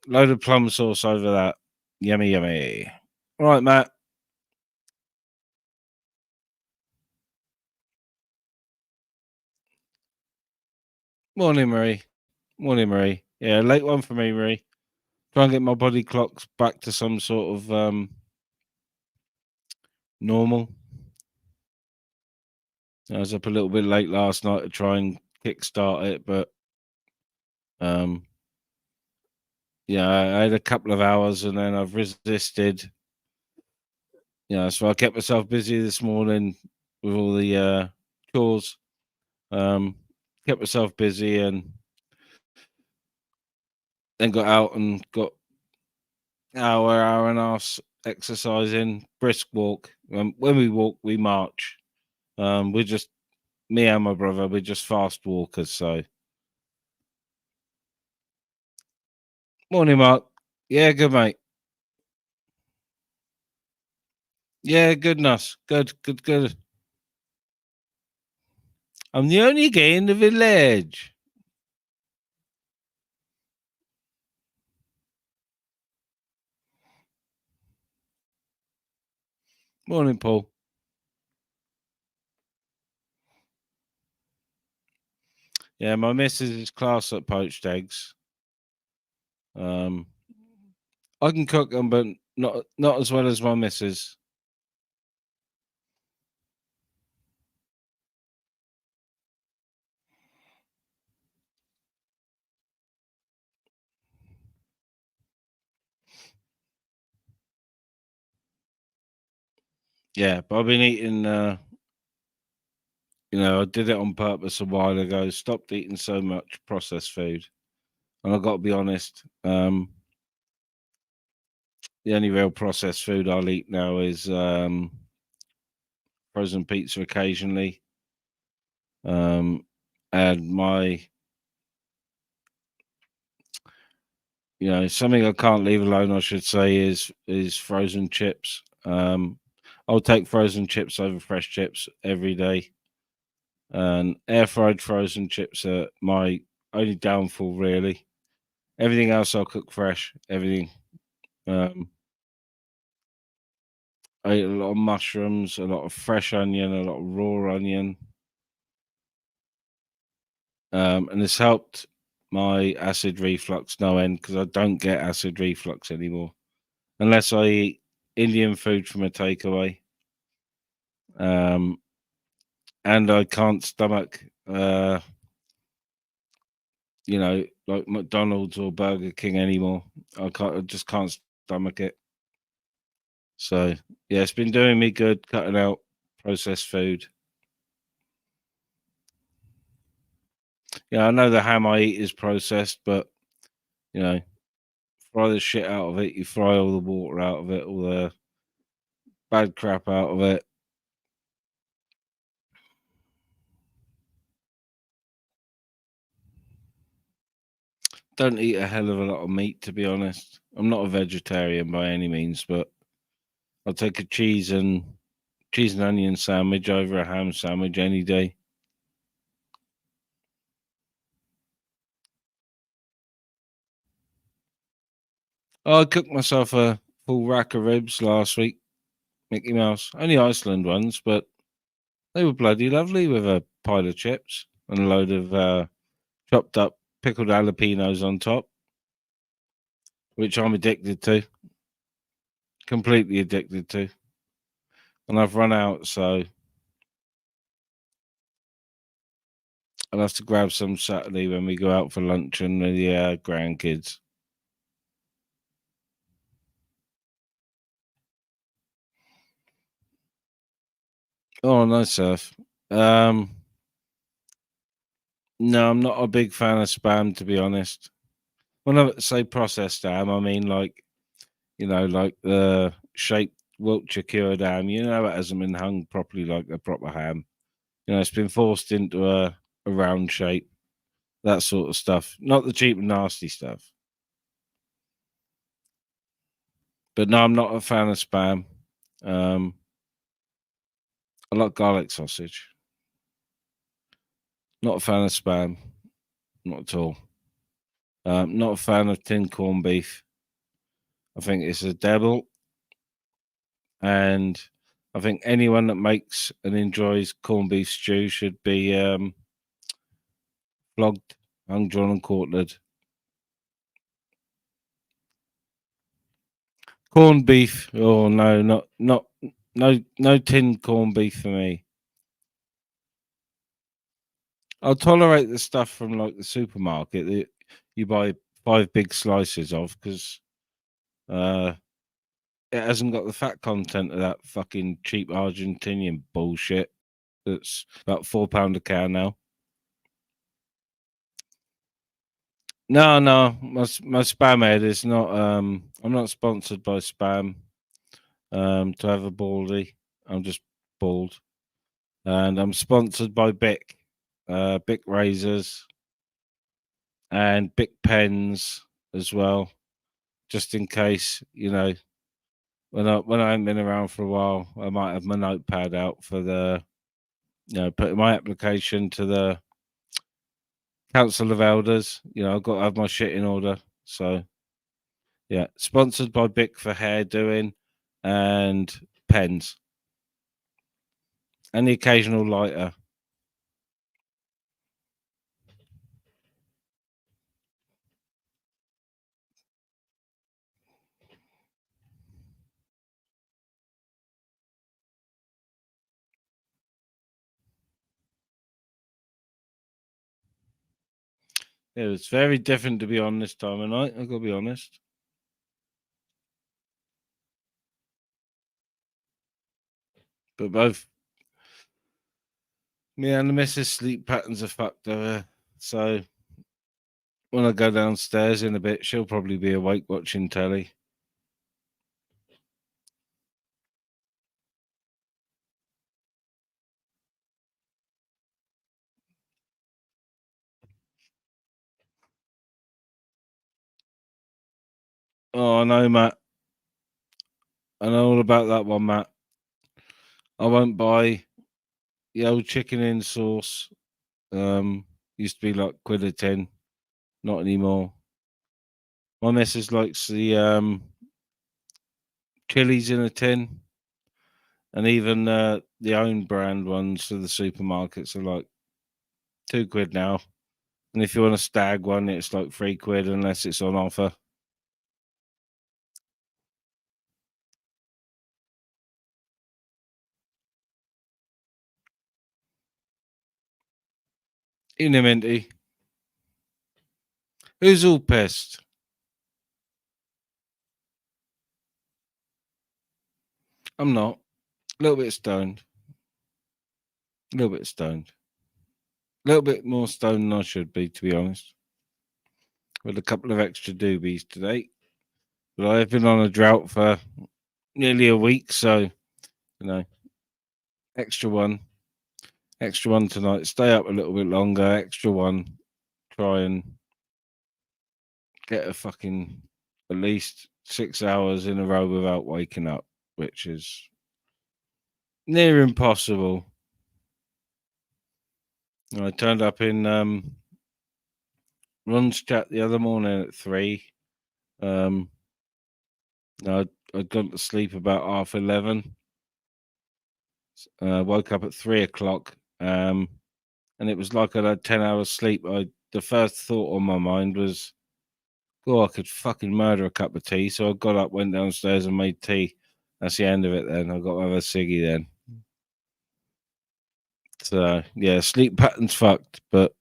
Load of plum sauce over that. Yummy, yummy. All right, Matt. Morning, Marie. Morning, Marie. Yeah, late one for me, Marie. Try and get my body clocks back to some sort of normal. I was up a little bit late last night to try and kickstart it, but um, yeah, I had a couple of hours and then I've resisted. So I kept myself busy this morning with all the chores. Kept myself busy and then got out and got hour and a half exercising, brisk walk. When we walk, we march. We're just me and my brother. We're just fast walkers. So morning, Mark. Yeah, good mate. Yeah, good nuts. Good. I'm the only gay in the village. Morning, Paul. Yeah, my missus is class at poached eggs. I can cook them, but not as well as my missus. Yeah, but I've been eating. I did it on purpose a while ago. Stopped eating so much processed food, and I've got to be honest. The only real processed food I'll eat now is frozen pizza occasionally. And my, something I can't leave alone, I should say, is frozen chips. I'll take frozen chips over fresh chips every day. And air fried frozen chips are my only downfall, really. Everything else I'll cook fresh. Everything. Um, I eat a lot of mushrooms, a lot of fresh onion, a lot of raw onion, and it's helped my acid reflux no end because I don't get acid reflux anymore unless I eat Indian food from a takeaway. Um, and I can't stomach, like McDonald's or Burger King anymore. I just can't stomach it. So yeah, it's been doing me good cutting out processed food. Yeah, I know the ham I eat is processed, but you know, fry the shit out of it. You fry all the water out of it, all the bad crap out of it. Don't eat a hell of a lot of meat, to be honest. I'm not a vegetarian by any means, but I'll take a cheese and onion sandwich over a ham sandwich any day. Oh, I cooked myself a full rack of ribs last week, Mickey Mouse. Only Iceland ones, but they were bloody lovely with a pile of chips and a load of chopped up pickled jalapenos on top, which I'm addicted to, completely addicted to. And I've run out, so I'll have to grab some Saturday when we go out for lunch and the grandkids. Oh, no surf. No, I'm not a big fan of spam, to be honest. When I say processed ham, I mean like like the shaped Wiltshire cured ham. It hasn't been hung properly like a proper ham. It's been forced into a round shape, that sort of stuff. Not the cheap and nasty stuff. But no, I'm not a fan of spam. Um, I like garlic sausage. Not a fan of spam. Not at all. Not a fan of tin corned beef. I think it's a devil. And I think anyone that makes and enjoys corned beef stew should be flogged, hung, drawn, and quartered. Corned beef. Oh no, no tin corned beef for me. I'll tolerate the stuff from like the supermarket that you buy 5 big slices of because uh, it hasn't got the fat content of that fucking cheap Argentinian bullshit. That's about £4 a cow now. No, no, my spam head is not. I'm not sponsored by spam. To have a baldy, I'm just bald, and I'm sponsored by Bic, Bic razors, and Bic pens as well, just in case when I haven't been around for a while, I might have my notepad out for the putting my application to the Council of Elders. I've got to have my shit in order. So yeah, sponsored by Bic for hair doing and pens and the occasional lighter. It was very different to be on this time of night. I've got to be honest. But both me and the missus' sleep patterns are fucked over. So when I go downstairs in a bit, she'll probably be awake watching telly. Oh, I know, Matt. I know all about that one, Matt. I won't buy the old chicken in sauce. Used to be like quid a tin. Not anymore. My missus likes the chilies in a tin, and even the own brand ones for the supermarkets are like £2 now. And if you want a stag one, it's like £3 unless it's on offer. In a minty. Who's all pissed? I'm not. A little bit stoned. A little bit stoned. A little bit more stoned than I should be, to be honest. With a couple of extra doobies today. But I have been on a drought for nearly a week, so, you know, extra one. Extra one tonight. Stay up a little bit longer. Extra one. Try and get a fucking at least 6 hours in a row without waking up, which is near impossible. I turned up in Ron's chat the other morning at 3. I'd gone to sleep about 11:30. Woke up at 3 o'clock. And it was like I'd had 10 hours sleep. The first thought on my mind was, oh, I could fucking murder a cup of tea. So I got up, went downstairs and made tea. That's the end of it then. I got to have a ciggy then. So yeah, sleep pattern's fucked. But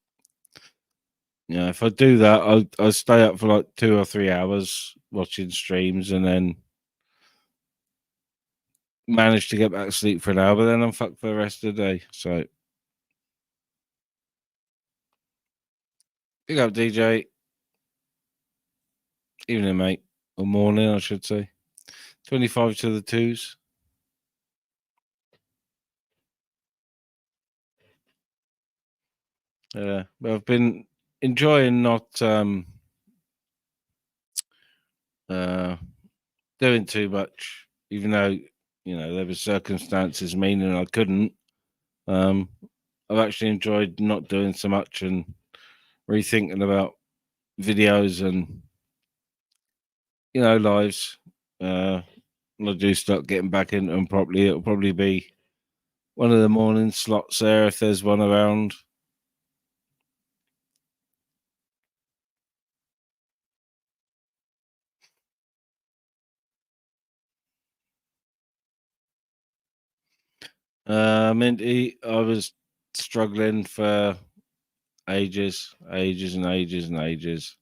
yeah, if I do that, I stay up for like 2 or 3 hours watching streams and then manage to get back to sleep for an hour, but then I'm fucked for the rest of the day. So big up, DJ. Evening, mate. Or morning, I should say. 25 to the twos. Yeah, but I've been enjoying not doing too much, even though there were circumstances meaning I couldn't. Um, I've actually enjoyed not doing so much and rethinking about videos and lives. When I do start getting back into them properly, it'll probably be one of the morning slots there if there's one around. Minty, I was struggling for ages, ages and ages and ages.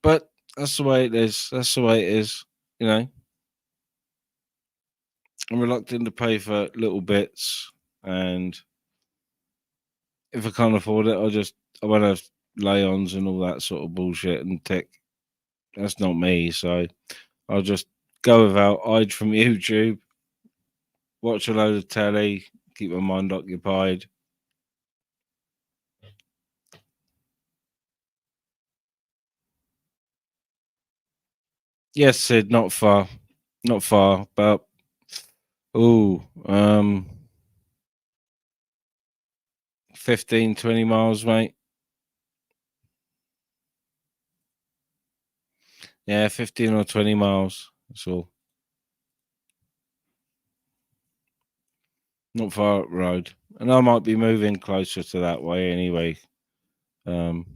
But that's the way it is. That's the way it is. I'm reluctant to pay for little bits, and if I can't afford it, I won't have lay-ons and all that sort of bullshit and tech. That's not me. So I'll just go without, hide from YouTube, watch a load of telly, keep my mind occupied. Yes, Sid, not far. Not far, but 15, 20 miles, mate. Yeah, 15 or 20 miles. That's all. Not far up the road. And I might be moving closer to that way anyway. Um,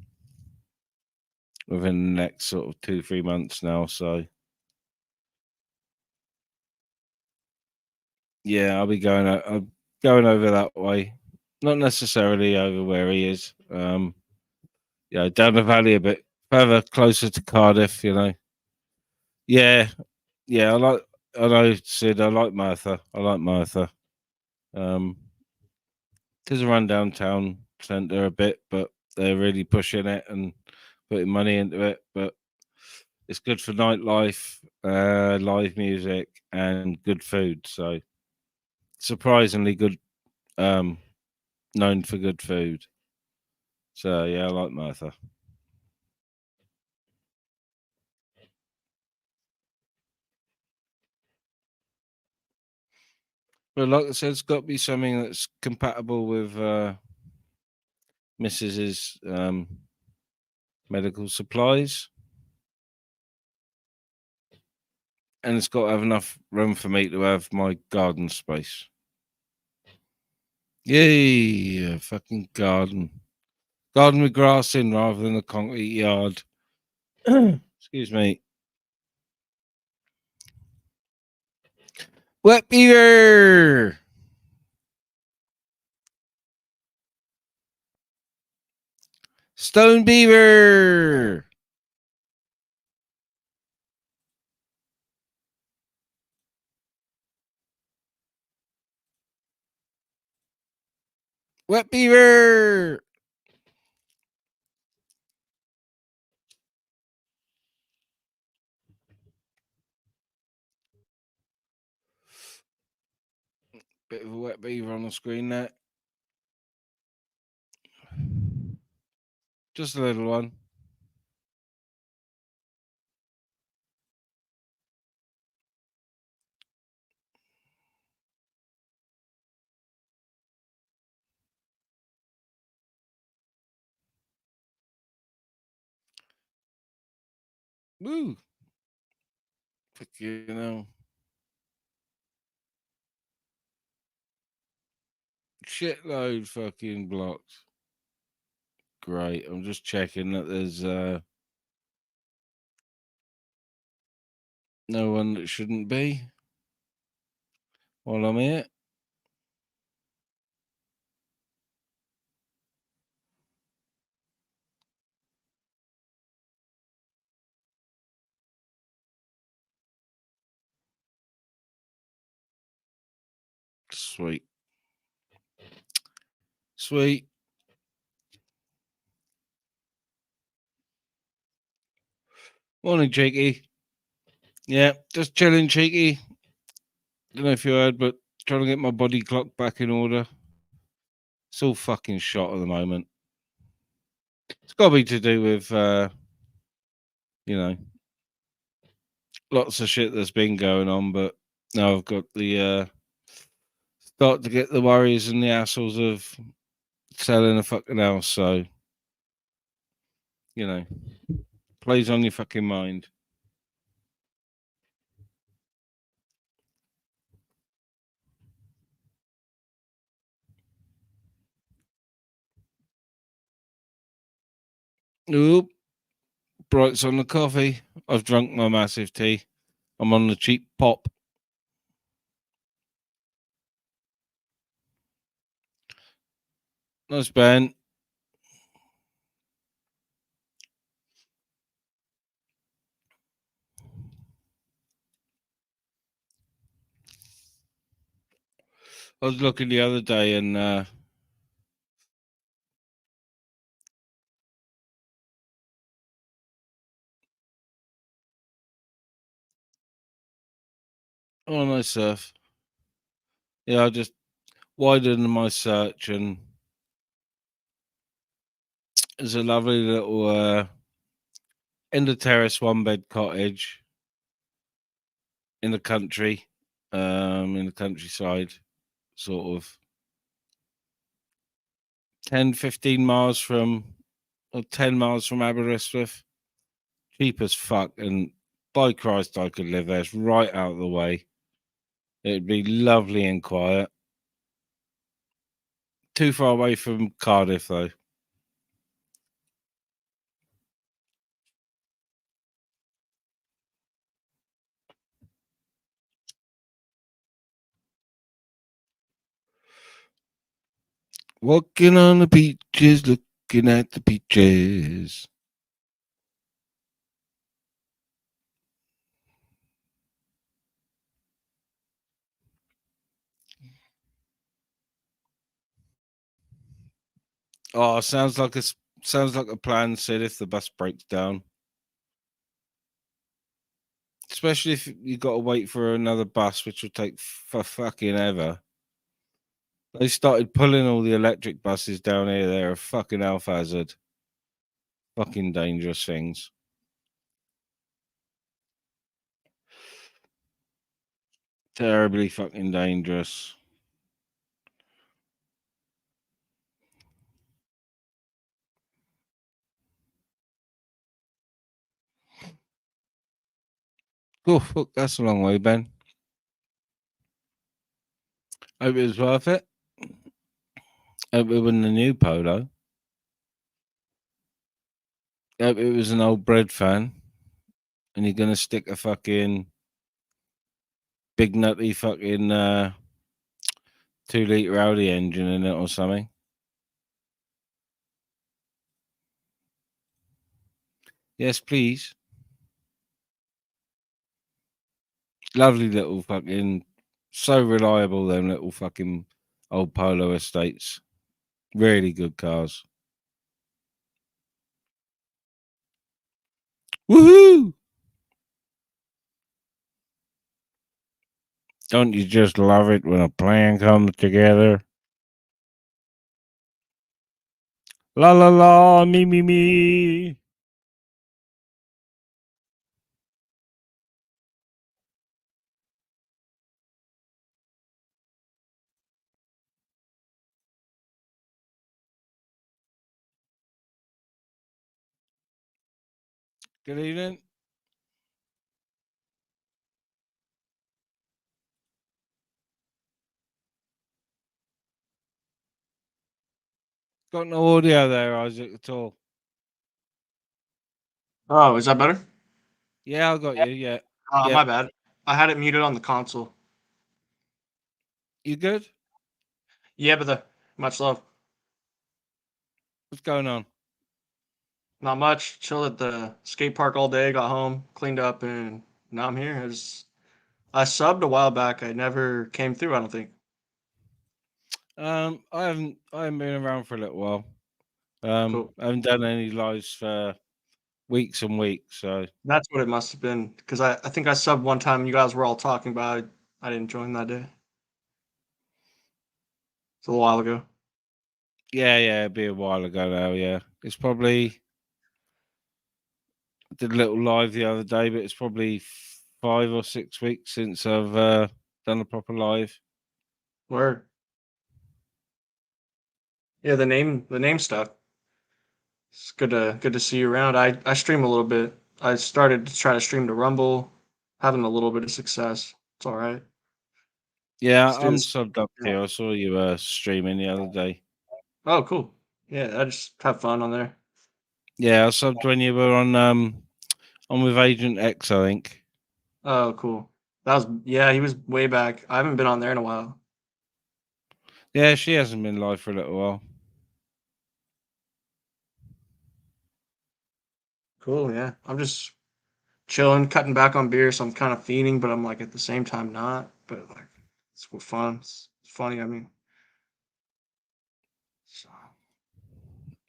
within the next sort of 2-3 months now. So yeah, I'll be going over that way. Not necessarily over where he is. Down the valley a bit further, closer to Cardiff. Yeah, yeah. I know, Sid. I like Martha. Um, there's a run downtown centre a bit, but they're really pushing it and putting money into it. But it's good for nightlife, live music, and good food. So surprisingly good. Known for good food. So yeah, I like Martha. But like I said, it's got to be something that's compatible with Mrs.'s medical supplies. And it's got to have enough room for me to have my garden space. Yay, a fucking garden. Garden with grass in rather than a concrete yard. Excuse me. Wet beaver! Stone beaver! Wet beaver! Bit of a wet beaver on the screen there. Just a little one. Woo! Fuck you know. Shitload fucking blocks. Great. I'm just checking that there's no one that shouldn't be while I'm here. Sweet. Sweet. Morning, Cheeky. Yeah, just chilling, Cheeky. Don't know if you heard, but trying to get my body clock back in order. It's all fucking shot at the moment. It's got to be to do with, you know, lots of shit that's been going on, but now I've got the, start to get the worries and the hassles of selling a fucking house, so, you know, plays on your fucking mind. Oop. Brights on the coffee. I've drunk my massive tea. I'm on the cheap pop. Nice, Ben. I was looking the other day and oh, nice surf. Yeah, I just widened my search and there's a lovely little end of terrace one bed cottage in the country, in the countryside, sort of 10, 15 miles from, or 10 miles from Aberystwyth. Cheap as fuck, and by Christ, I could live there. It's right out of the way. It'd be lovely and quiet. Too far away from Cardiff, though. Walking on the beaches, looking at the beaches. Oh, sounds like a plan, Sid, if the bus breaks down. Especially if you got to wait for another bus, which will take for fucking ever. They started pulling all the electric buses down here. They're a fucking health hazard. Fucking dangerous things. Terribly fucking dangerous. Oh, fuck, that's a long way, Ben. Hope it was worth it. Hope it wasn't a new polo. Hope it was an old bread fan. And you're going to stick a fucking big nutty fucking 2 litre Audi engine in it or something. Yes, please. Lovely little fucking, so reliable, them little fucking old Polo estates. Really good cars. Woohoo! Don't you just love it when a plan comes together? La la la, me me me. Good evening. Got no audio there, Isaac, at all. Oh, is that better? Yeah, I got you. Yeah. My Yeah. bad. I had it muted on the console. You good? Yeah, but much love. What's going on? Not much. Chilled at the skate park all day. Got home, cleaned up, and now I'm here. I subbed a while back. I never came through. I don't think. I haven't been around for a little while. Cool. I haven't done any lives for weeks and weeks, so That's what it must have been. Because I think I subbed one time. You guys were all talking about it. I didn't join that day. It's a little while ago. yeah, it'd be a while ago now, yeah. It's probably I did a little live the other day, but it's probably 5 or 6 weeks since I've done a proper live. Where? Yeah, the name stuff. It's good to see you around. I stream a little bit. I started to try to stream to Rumble, having a little bit of success. It's all right. Yeah, Let's do I'm this. subbed up here. I saw you streaming the other day. Oh, cool. Yeah, I just have fun on there. Yeah, I subbed when you were on with Agent X, I think. Oh, cool. That was yeah. He was way back. I haven't been on there in a while. Yeah, she hasn't been live for a little while. Cool. Yeah, I'm just chilling, cutting back on beer, so I'm kind of fiending, but I'm like at the same time not. But like, it's fun. It's funny. I mean, so,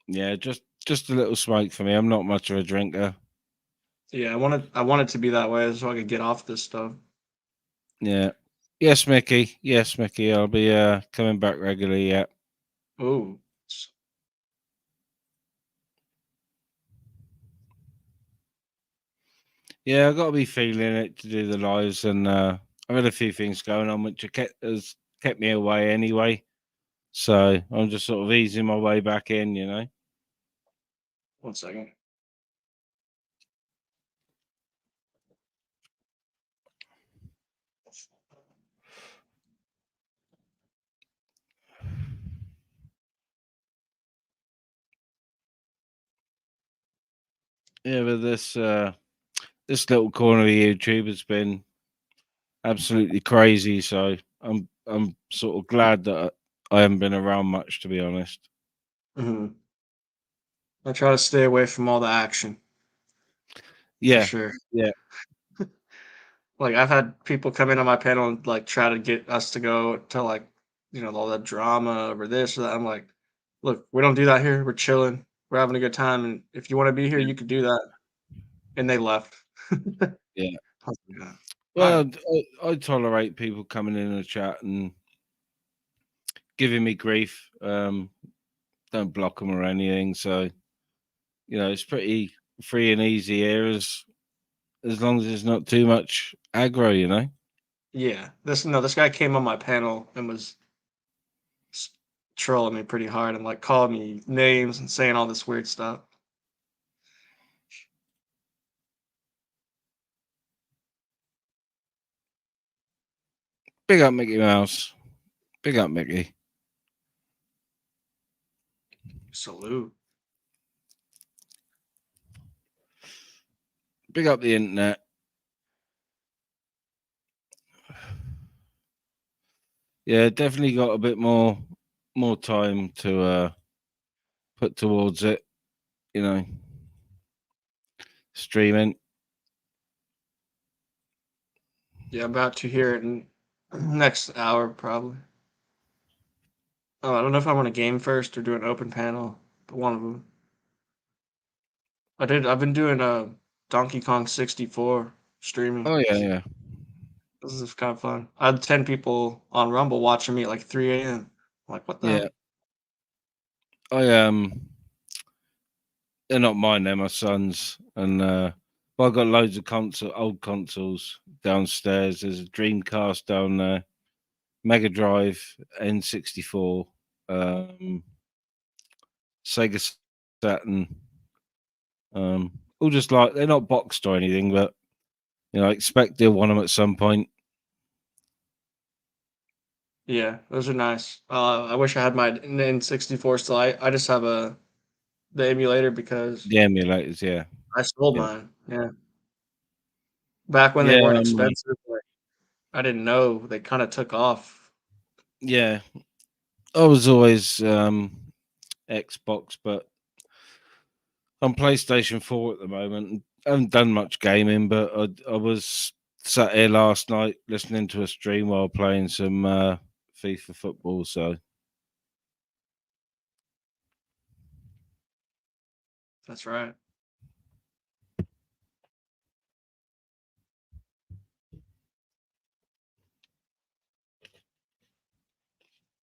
Yeah, just a little smoke for me. I'm not much of a drinker. yeah. I wanted to be that way so I could get off this stuff. Yeah. Yes, Mickey. Yes, Mickey. I'll be coming back regularly. Yeah. Oh, Yeah, I've got to be feeling it to do the lives, and I've had a few things going on which has kept me away anyway. So I'm just sort of easing my way back in, you know. 1 second. Yeah, but this little corner of YouTube has been absolutely crazy. So I'm sort of glad that I haven't been around much, to be honest. Hmm. I try to stay away from all the action for Yeah, sure. yeah, Like I've had people come in on my panel and like try to get us to go to like, all that drama over this or that. I'm like, look, we don't do that here. We're chilling. We're having a good time. And if you want to be here, yeah, you could do that. And they left. I yeah. was like, "Yeah, all right." Well, I tolerate people coming in the chat and giving me grief. Don't block them or anything. So it's pretty free and easy here as long as it's not too much aggro. Yeah. This guy came on my panel and was s- trolling me pretty hard and like calling me names and saying all this weird stuff. Big up Mickey Mouse. Big up Mickey. Salute. Big up the internet. Yeah, definitely got a bit more time to put towards it. You know, streaming. Yeah, I'm about to hear it in next hour probably. Oh, I don't know if I want to game first or do an open panel, but one of them. I've been doing Donkey Kong 64 streaming. Oh yeah. This is kind of fun. I had 10 people on Rumble watching me at like 3 a.m. I'm like, what the Yeah. hell? I they're not mine, they're my son's. And but I've got loads of old consoles downstairs. There's a Dreamcast down there, Mega Drive, N64, Sega Saturn. All just like they're not boxed or anything, but you know, I expect they'll want them at some point. Yeah, those are nice. I wish I had my N64 still. I just have the emulator because The emulators, yeah. I sold Yeah. mine. Yeah. Back when they Yeah, weren't mate. expensive, like I didn't know they kind of took off. Yeah. I was always Xbox, but on PlayStation 4 at the moment. I haven't done much gaming, but I was sat here last night listening to a stream while playing some FIFA football. So That's right.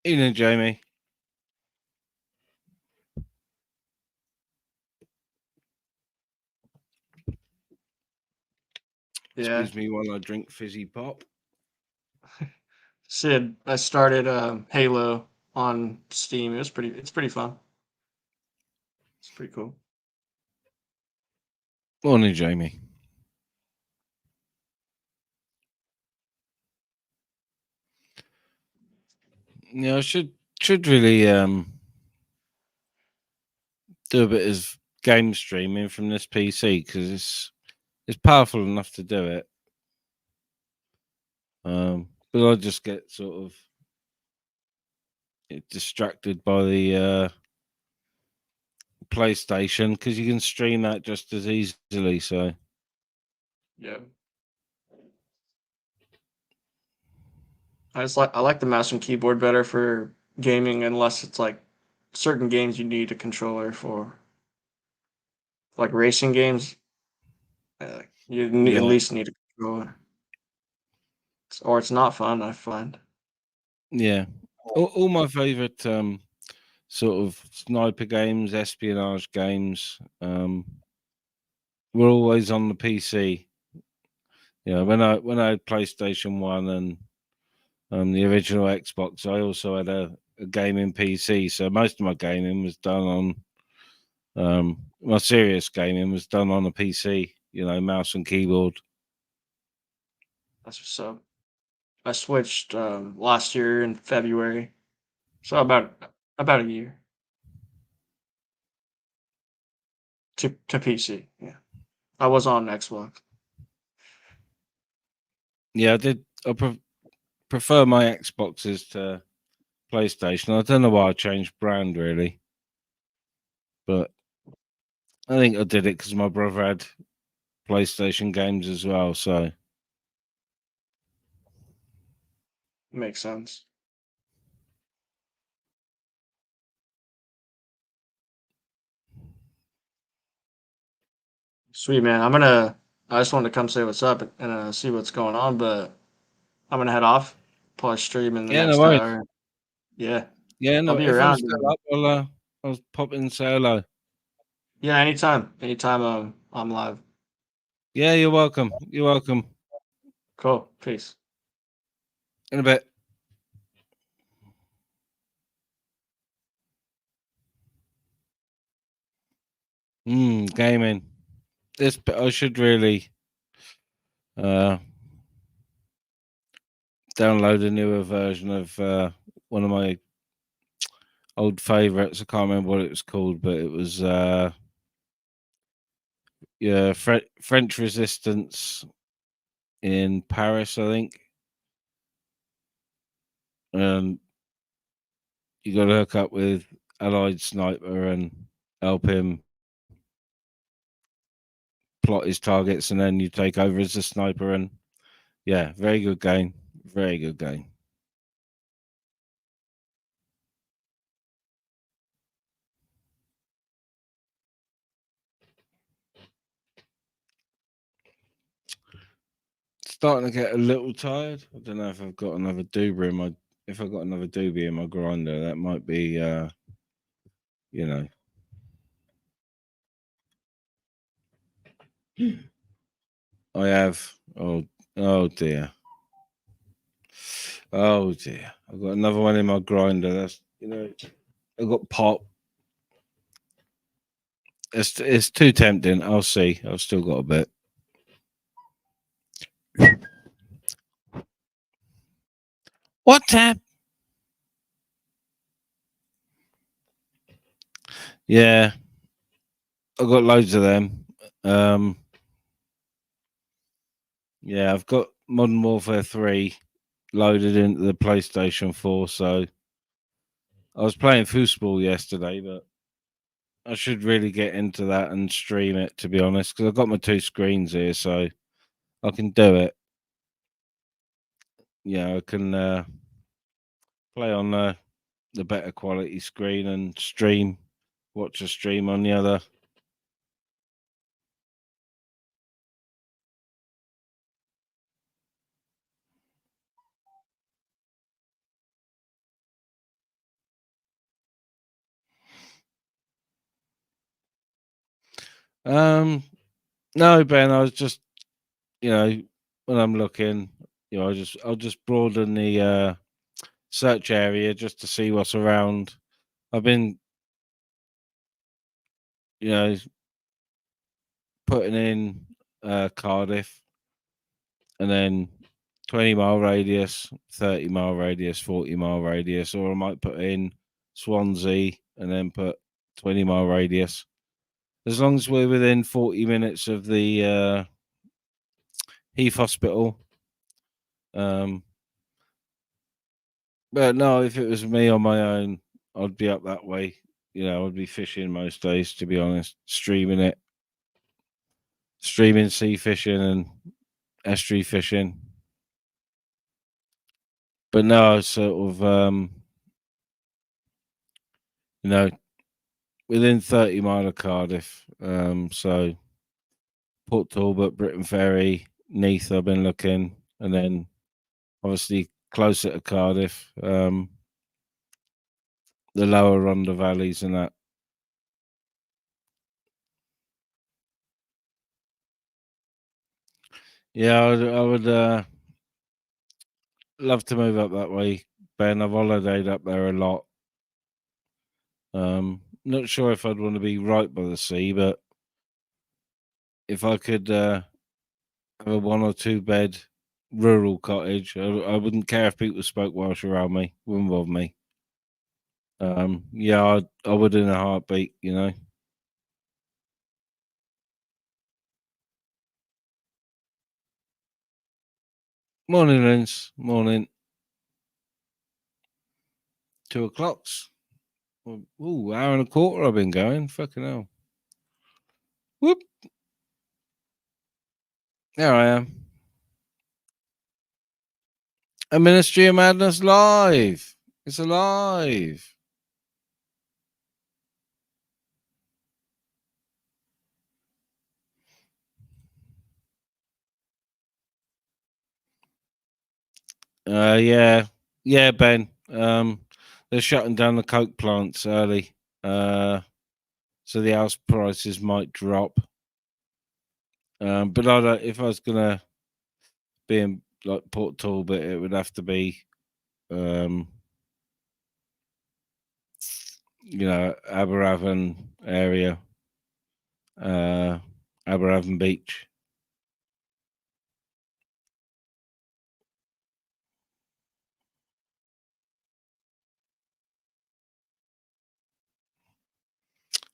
evening, Jamie. Yeah. Excuse me while I drink fizzy pop. Sid, I started Halo on Steam. It's pretty fun. It's pretty cool. Morning, Jamie. Yeah, I should really do a bit of game streaming from this PC because it's powerful enough to do it. But I just get sort of distracted by the PlayStation because you can stream that just as easily. So Yeah. I like the mouse and keyboard better for gaming unless it's like certain games you need a controller for. Like racing games, at yeah, least need a controller. Or it's not fun, I find. yeah. All my favorite sort of sniper games, espionage games, were always on the PC. Yeah, when I had PlayStation 1 and the original Xbox, I also had a gaming PC. So most of my gaming was done on my serious gaming was done on a PC. You know, mouse and keyboard. That's what's up. I switched last year in February, so about a year to PC. Yeah, I was on Xbox. Yeah, I did. Prefer my Xboxes to PlayStation. I don't know why I changed brand really, but I think I did it because my brother had PlayStation games as well. So Makes sense. Sweet man, I just wanted to come say what's up and see what's going on, but I'm gonna head off. Probably stream in the yeah, no next worries. hour. Yeah, Yeah, I'll no. be If I'm around. still up, I'll pop in and say hello. Yeah, anytime. Anytime I'm live. Yeah, you're welcome. You're welcome. Cool. Peace. In a bit. Gaming. I should really uh download a newer version of one of my old favorites. I can't remember what it was called, but it was French Resistance in Paris, I think. And you got to hook up with Allied Sniper and help him plot his targets, and then you take over as a sniper. And yeah, very good game. Very good game. Starting to get a little tired. I don't know if I've got another doobie in my. If I've got another doobie in my grinder, that might be, you know. I have. Oh dear. Oh dear. I've got another one in my grinder. That's, I've got pop. It's too tempting. I'll see. I've still got a bit. What tap? Yeah, I've got loads of them. Yeah, I've got Modern Warfare 3 loaded into the PlayStation 4, so I was playing foosball yesterday, but I should really get into that and stream it, to be honest, because I've got my two screens here, so I can do it. Yeah, I can play on the better quality screen and watch a stream on the other. No, Ben, I was just, when I'm looking, I'll just broaden the search area just to see what's around. I've been, you know, putting in Cardiff, and then 20-mile radius, 30-mile radius, 40-mile radius, or I might put in Swansea and then put 20-mile radius. As long as we're within 40 minutes of the Heath Hospital. But no, if it was me on my own, I'd be up that way. I'd be fishing most days, to be honest, streaming sea fishing and estuary fishing. But no, sort of, within 30 mile of Cardiff. So Port Talbot, Britton Ferry, Neath, I've been looking, and then obviously closer to Cardiff, the lower Rhondda valleys and that. Yeah, I would love to move up that way, Ben. I've holidayed up there a lot. Not sure if I'd want to be right by the sea, but if I could have a 1 or 2 bed rural cottage, I wouldn't care if people spoke Welsh around me. Wouldn't bother me. Yeah, I would in a heartbeat. Morning, Linz. Morning. 2 o'clocks. Ooh, hour and a quarter I've been going. Fucking hell. Whoop. There I am. A Ministry of Madness live. It's alive. Yeah, Ben. They're shutting down the coke plants early, so the house prices might drop. But if I was gonna be in like Port Talbot, it would have to be, Aberavon area, Aberavon Beach.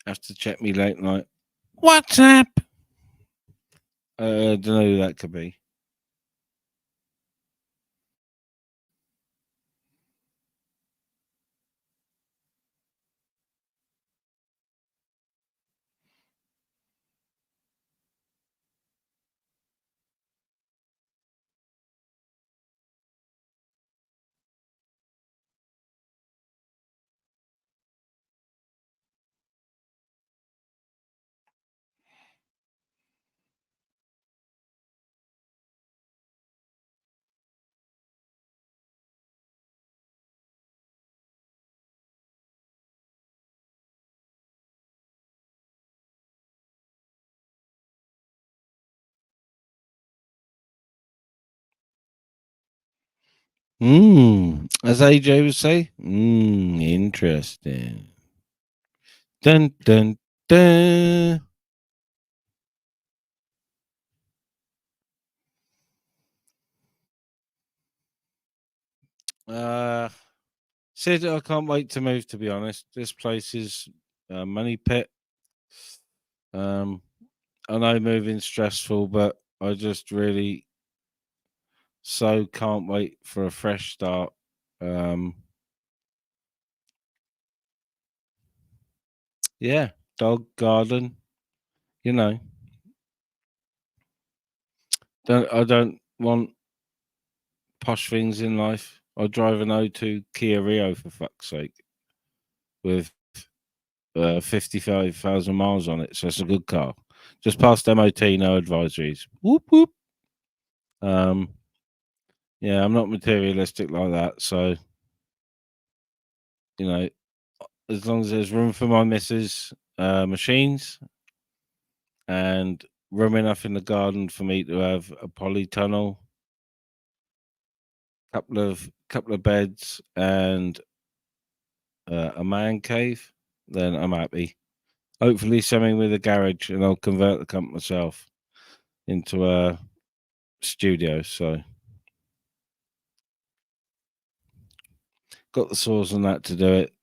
Have to check me late night. WhatsApp. Don't know who that could be. As AJ would say, interesting. Dun dun dun. Sid, I can't wait to move. To be honest, this place is a money pit. I know moving's stressful, but I just really can't wait for a fresh start. Yeah, dog garden. You know, I don't want posh things in life. I drive an O2 Kia Rio for fuck's sake, with 55,000 miles on it, so it's a good car. Just past MOT, no advisories. Whoop whoop. Um, yeah, I'm not materialistic like that, so you know, as long as there's room for my missus' machines and room enough in the garden for me to have a polytunnel, couple of beds, and a man cave, then I'm happy. Hopefully, something with a garage, and I'll convert the company myself into a studio. So, got the saws and that to do it.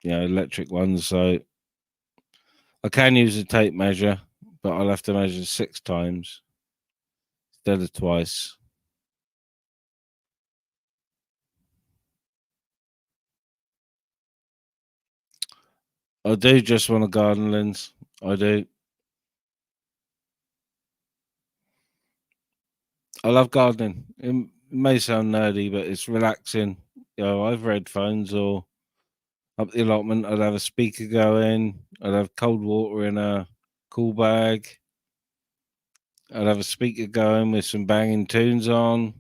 Electric ones. So, I can use a tape measure, but I'll have to measure 6 times instead of twice. I do just want a garden lens. I do. I love gardening. It may sound nerdy, but it's relaxing. I've read phones or up the allotment. I'd have a speaker going. I'd have cold water in a cool bag. I'd have a speaker going with some banging tunes on.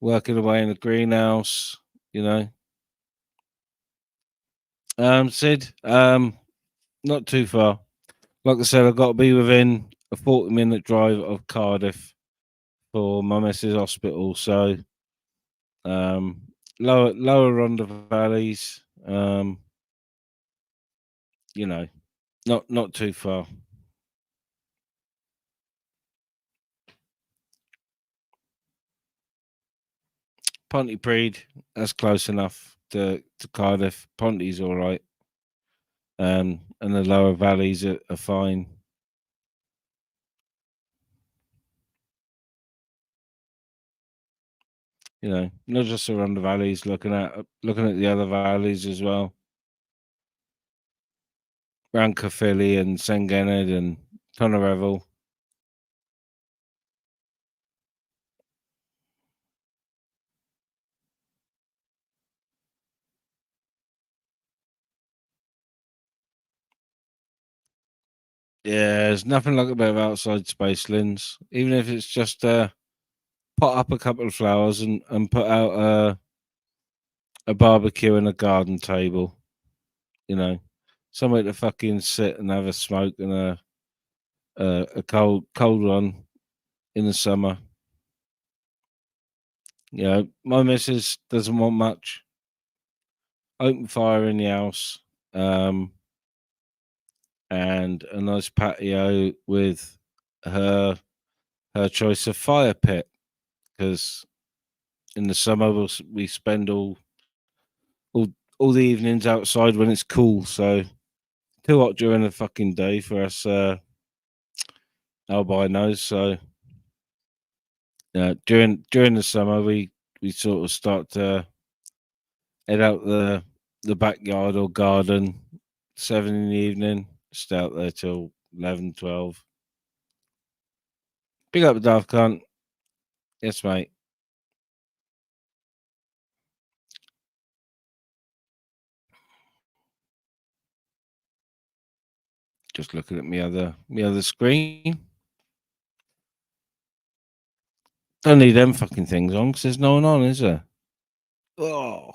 Working away in the greenhouse. You know. Sid. Not too far. Like I said, I've got to be within a 40-minute drive of Cardiff for my missus' hospital. So, lower Rhondda valleys. You know, not too far. Pontypridd, that's close enough to Cardiff. Ponty's all right. And the lower valleys are fine. Not just around the valleys, looking at the other valleys as well. Around Caerphilly and Sengened and Tonnerevel. Yeah, there's nothing like a bit of outside space, Linz. Even if it's just pot up a couple of flowers and put out a barbecue and a garden table. Somewhere to fucking sit and have a smoke and a cold one in the summer. My missus doesn't want much. Open fire in the house, and a nice patio with her choice of fire pit. Because in the summer we spend all the evenings outside when it's cool. So too hot during the fucking day for us albinos. So during the summer, we sort of start to head out the backyard or garden 7 in the evening. Stay out there till 11, 12. Big up the Daft Cunt. Yes, mate. Just looking at me other screen. Don't need them fucking things on because there's no one on, is there? Oh,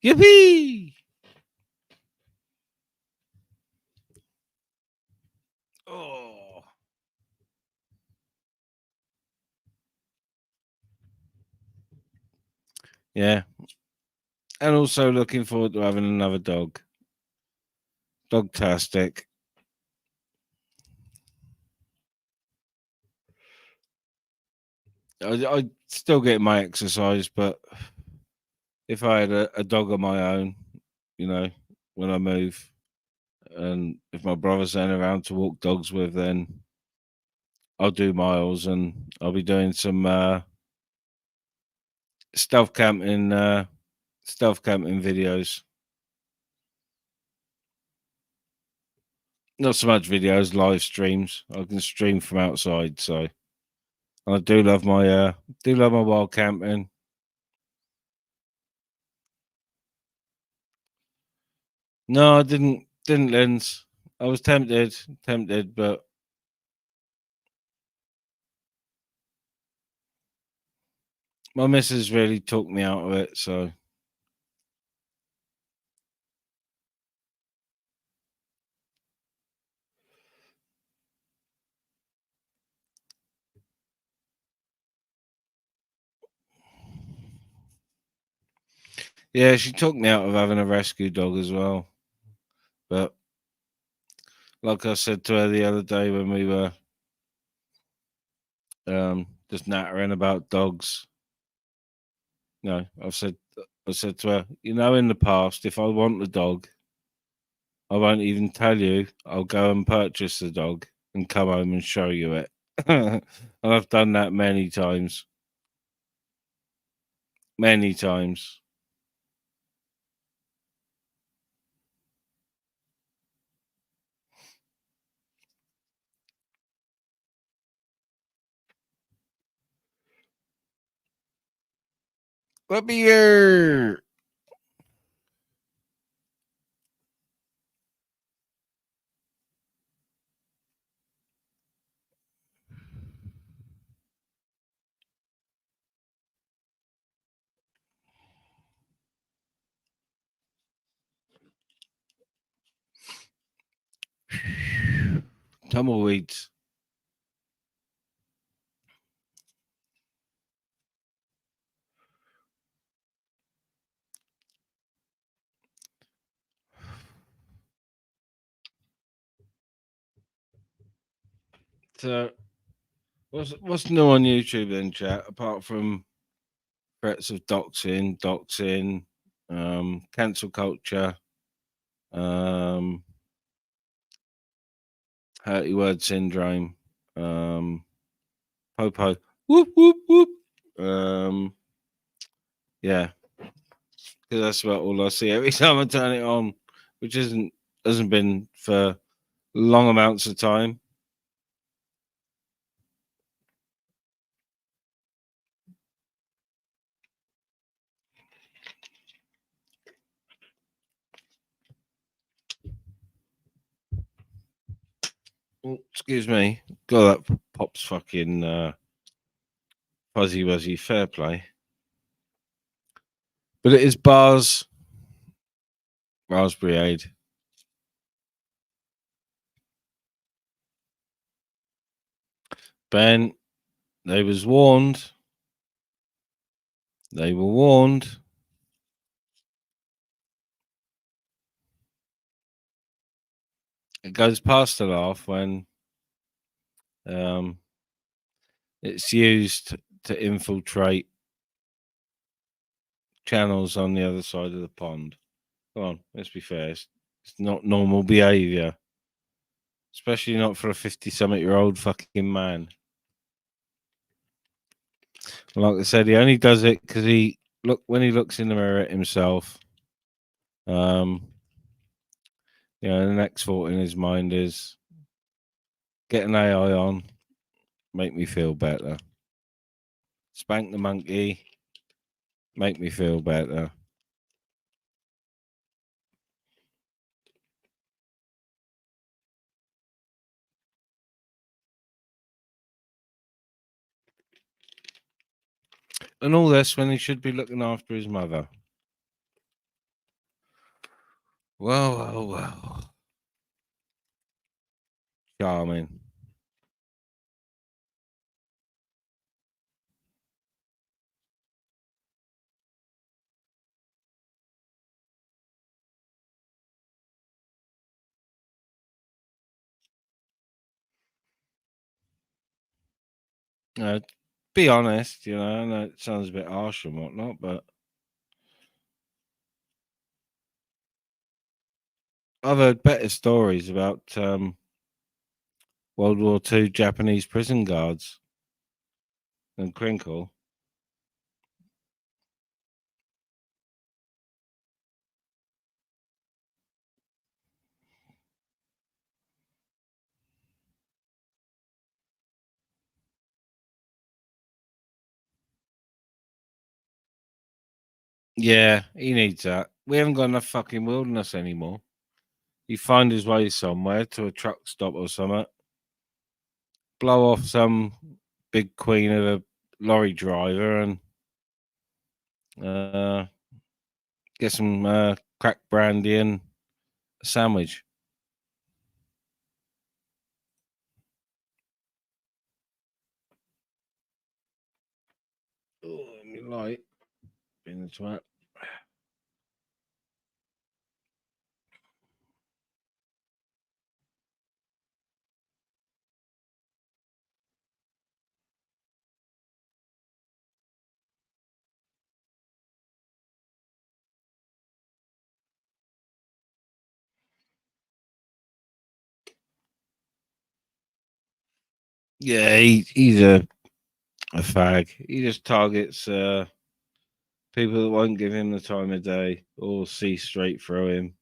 yippee! Oh, yeah. And also looking forward to having another dog. Dogtastic. I still get my exercise, but if I had a dog of my own, you know, when I move, and if my brother's then around to walk dogs with, then I'll do miles and I'll be doing some stealth camping videos. Not so much videos, live streams. I can stream from outside, so I do love my wild camping. No, I didn't lens. I was tempted, but my missus really talked me out of it, so yeah, she talked me out of having a rescue dog as well. But like I said to her the other day when we were just nattering about dogs, I said to her, in the past, if I want the dog, I won't even tell you. I'll go and purchase the dog and come home and show you it. And I've done that many times. Many times. Let me hear. Tumbleweeds. So, what's new on YouTube then, chat? Apart from threats of doxing, cancel culture, um, hurty word syndrome, popo, whoop whoop whoop. Yeah, because that's about all I see every time I turn it on, which hasn't been for long amounts of time. Oh, excuse me. God, that pops fucking fuzzy wuzzy. Fair play. But it is bars, raspberry aid. Ben, they was warned. They were warned. It goes past the laugh when it's used to infiltrate channels on the other side of the pond. Come on, let's be fair. It's not normal behaviour, especially not for a 50-something-year-old fucking man. Like I said, he only does it because when he looks in the mirror at himself. Um, the next thought in his mind is get an AI on, make me feel better. Spank the monkey, make me feel better. And all this when he should be looking after his mother. Well. Charming. Be honest, I know it sounds a bit harsh and whatnot, but I've heard better stories about World War II Japanese prison guards than Crinkle. Yeah, he needs that. We haven't got enough fucking wilderness anymore. You find his way somewhere to a truck stop or something, blow off some big queen of a lorry driver and get some crack brandy and a sandwich. Oh, let me light in the twat. Yeah, he's a fag. He just targets people that won't give him the time of day or see straight through him.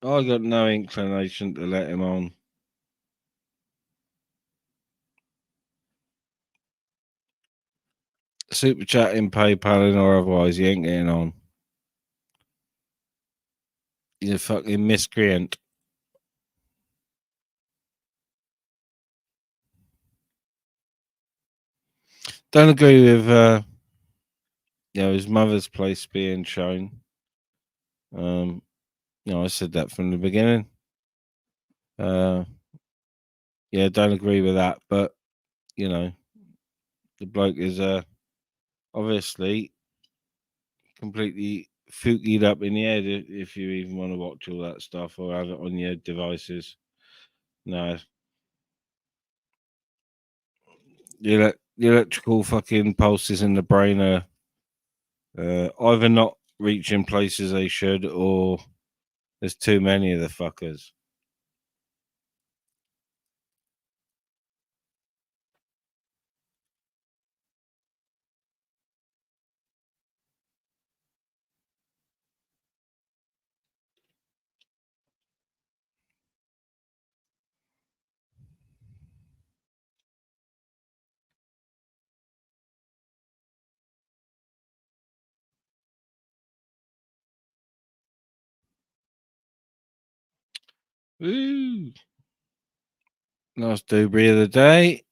I got no inclination to let him on. Super chatting, PayPaling, or otherwise, he ain't getting on. He's a fucking miscreant. Don't agree with his mother's place being shown. I said that from the beginning. Don't agree with that, but the bloke is obviously completely fookied up in the head if you even want to watch all that stuff or have it on your devices. No. The electrical fucking pulses in the brain are either not reaching places they should or there's too many of the fuckers. Woo! Nice doobry of the day.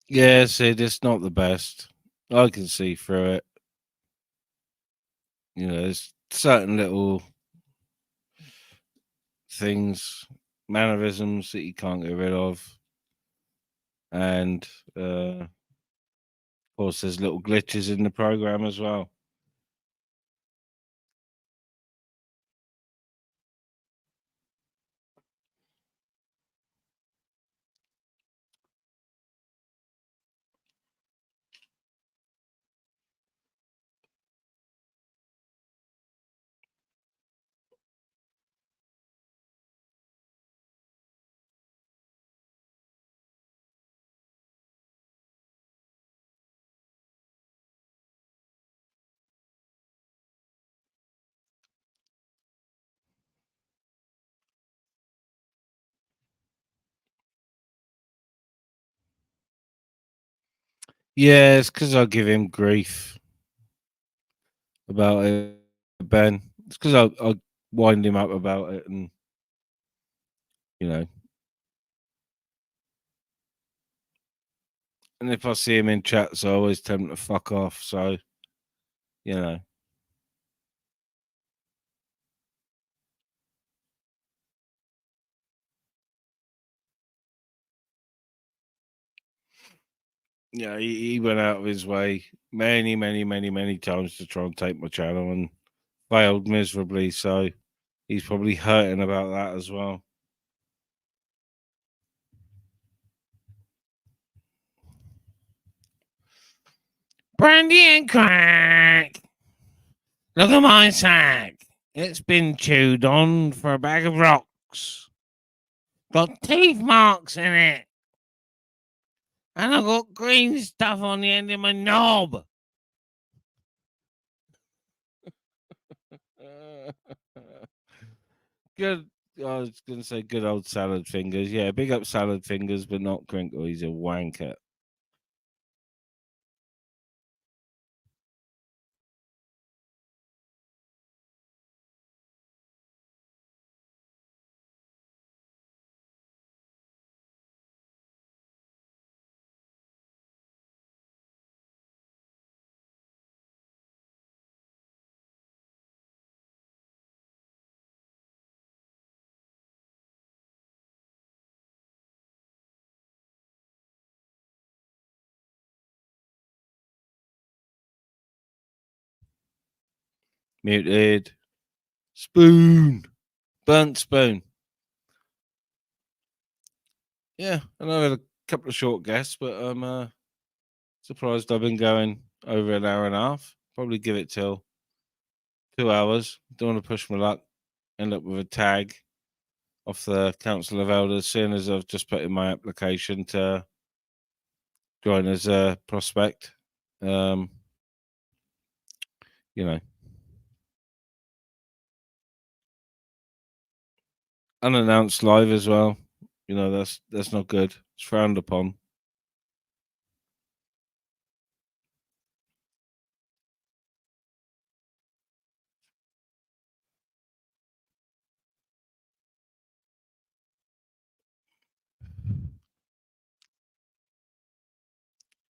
Yeah, Sid, it's not the best. I can see through it. There's certain little things, mannerisms that you can't get rid of. And of course, there's little glitches in the program as well. Yeah, it's because I give him grief about it, Ben. It's because I wind him up about it, and you know, and if I see him in chats, I always tell him to fuck off. So you know, yeah, he went out of his way many, many, many, many times to try and take my channel and failed miserably. So he's probably hurting about that as well. Brandy and crack. Look at my sack. It's been chewed on for a bag of rocks. Got teeth marks in it. And I've got green stuff on the end of my knob. Good. I was going to say good old salad fingers. Yeah, big up salad fingers, but not Crinkle. He's a wanker. Muted. Spoon. Burnt spoon. Yeah, and I've had a couple of short guests, but I'm surprised I've been going over an hour and a half. Probably give it till 2 hours. Don't want to push my luck. End up with a tag off the Council of Elders, seeing as I've just put in my application to join as a prospect. You know, unannounced live as well. You know, that's not good. It's frowned upon.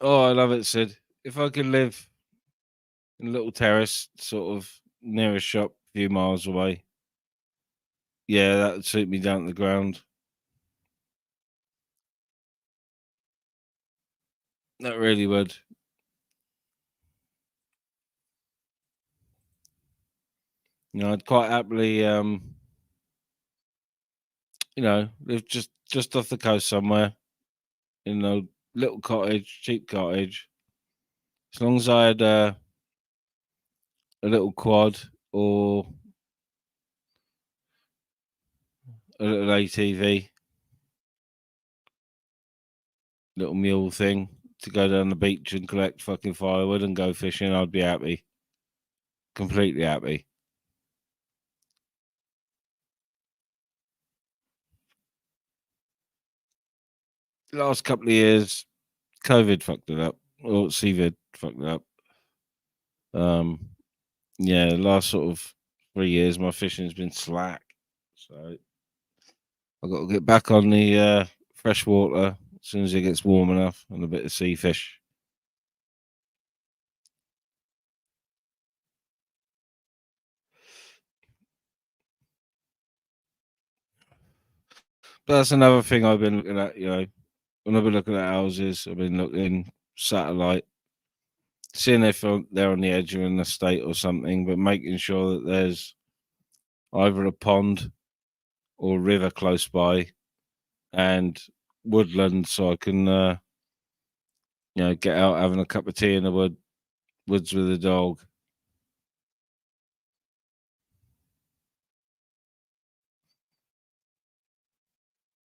Oh, I love it, Sid. If I could live in a little terrace, sort of near a shop, a few miles away, yeah, that would suit me down to the ground. That really would. You know, I'd quite happily, live just off the coast somewhere in a little cottage, cheap cottage. As long as I had a little quad or a little ATV, little mule thing to go down the beach and collect fucking firewood and go fishing, I'd be happy. Completely happy. Last couple of years, COVID fucked it up. Or CVID fucked it up. Yeah, the last sort of 3 years, my fishing's been slack. So I've got to get back on the fresh water as soon as it gets warm enough and a bit of sea fish. But that's another thing I've been looking at, when I've been looking at houses, I've been looking satellite, seeing if they're on the edge of an estate or something, but making sure that there's either a pond or a river close by and woodland so I can, get out having a cup of tea in the woods with a dog.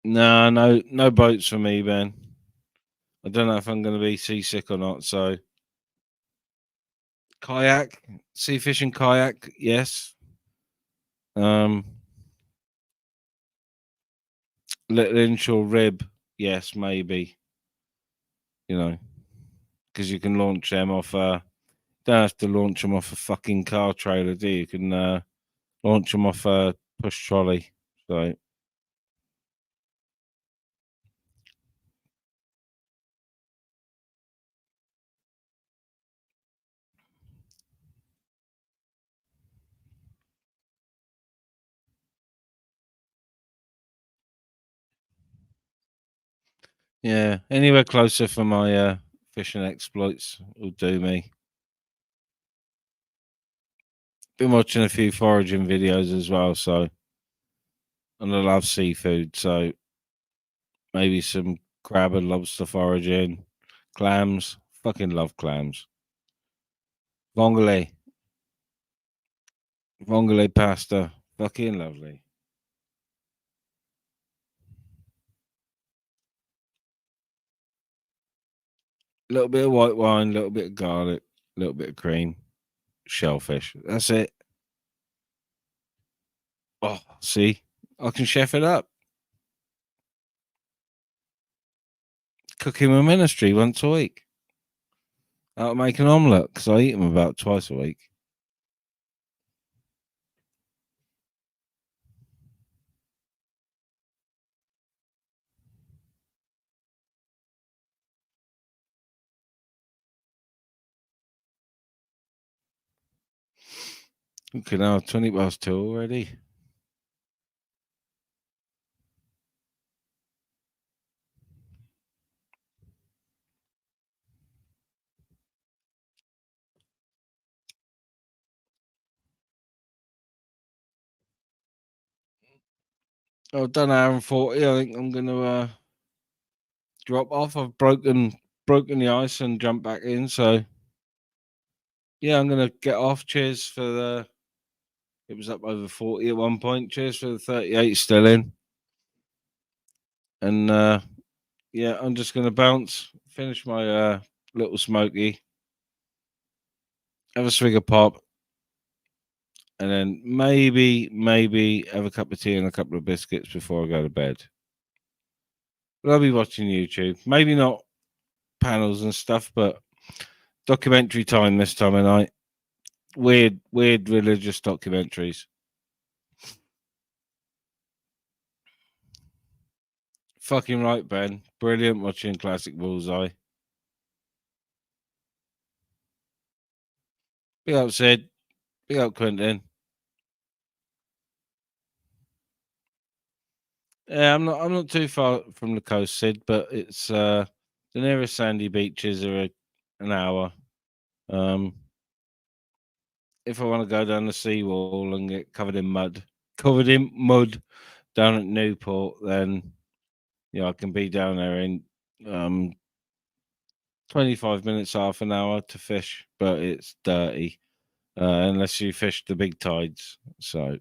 No, no boats for me, Ben. I don't know if I'm going to be seasick or not. So, kayak, sea fishing kayak, yes. Um, Little inshore rib, yes, maybe. You know, because you can launch them off. Don't have to launch them off a fucking car trailer, do you? You can launch them off a push trolley. So yeah, anywhere closer for my fishing exploits will do me. Been watching a few foraging videos as well, so and I love seafood, so maybe some crab and lobster foraging, clams. Fucking love clams. Vongole pasta. Fucking lovely. A little bit of white wine, a little bit of garlic, a little bit of cream, shellfish. That's it. Oh, see, I can chef it up. Cooking with ministry once a week. I'll make an omelette because I eat them about twice a week. Okay, now 20 past 2 already. I've done hour and 40. I think I'm going to drop off. I've broken the ice and jump back in. So, yeah, I'm going to get off. Cheers for the... It was up over 40 at one point. Cheers for the 38 still in. And, yeah, I'm just going to bounce, finish my little smoky, have a swig of pop, and then maybe have a cup of tea and a couple of biscuits before I go to bed. But I'll be watching YouTube. Maybe not panels and stuff, but documentary time this time of night. Weird religious documentaries. Fucking right, Ben. Brilliant watching Classic Bullseye. Big up, Sid. Big up, Quentin. Yeah, I'm not too far from the coast, Sid, but it's the nearest sandy beaches are an hour. If I want to go down the seawall and get covered in mud down at Newport, then I can be down there in 25 minutes, half an hour to fish, but it's dirty unless you fish the big tides. So,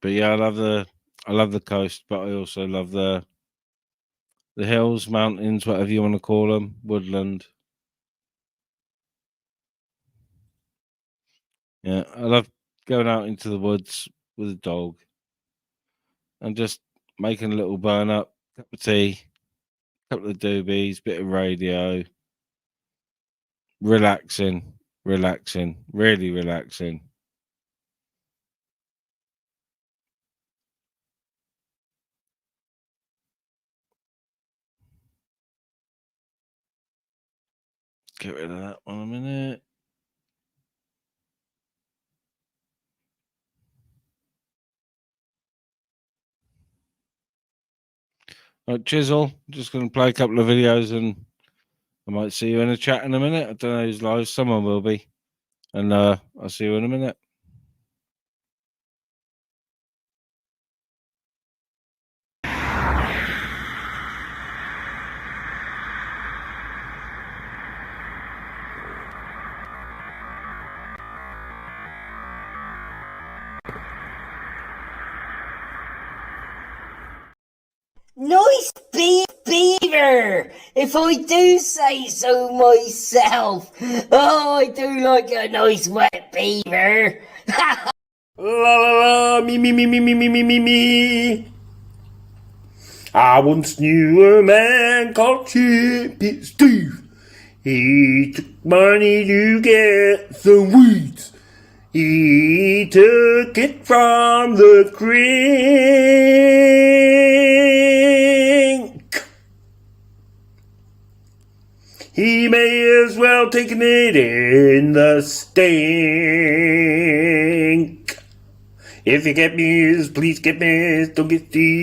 but yeah, I love the coast, but I also love the hills, mountains, whatever you want to call them, woodland. Yeah, I love going out into the woods with a dog and just making a little burn up, cup of tea, couple of doobies, bit of radio, relaxing, really relaxing. Get rid of that one a minute. Right, Chisel, just going to play a couple of videos and I might see you in a chat in a minute. I don't know who's live. Someone will be. And I'll see you in a minute. Nice beaver, if I do say so myself. Oh, I do like a nice wet beaver. La la la, me. I once knew a man called Chippy Steve. He took money to get some weeds. He took it from the crink. He may as well taken it in the stink. If you get me, please get me, don't get Steve.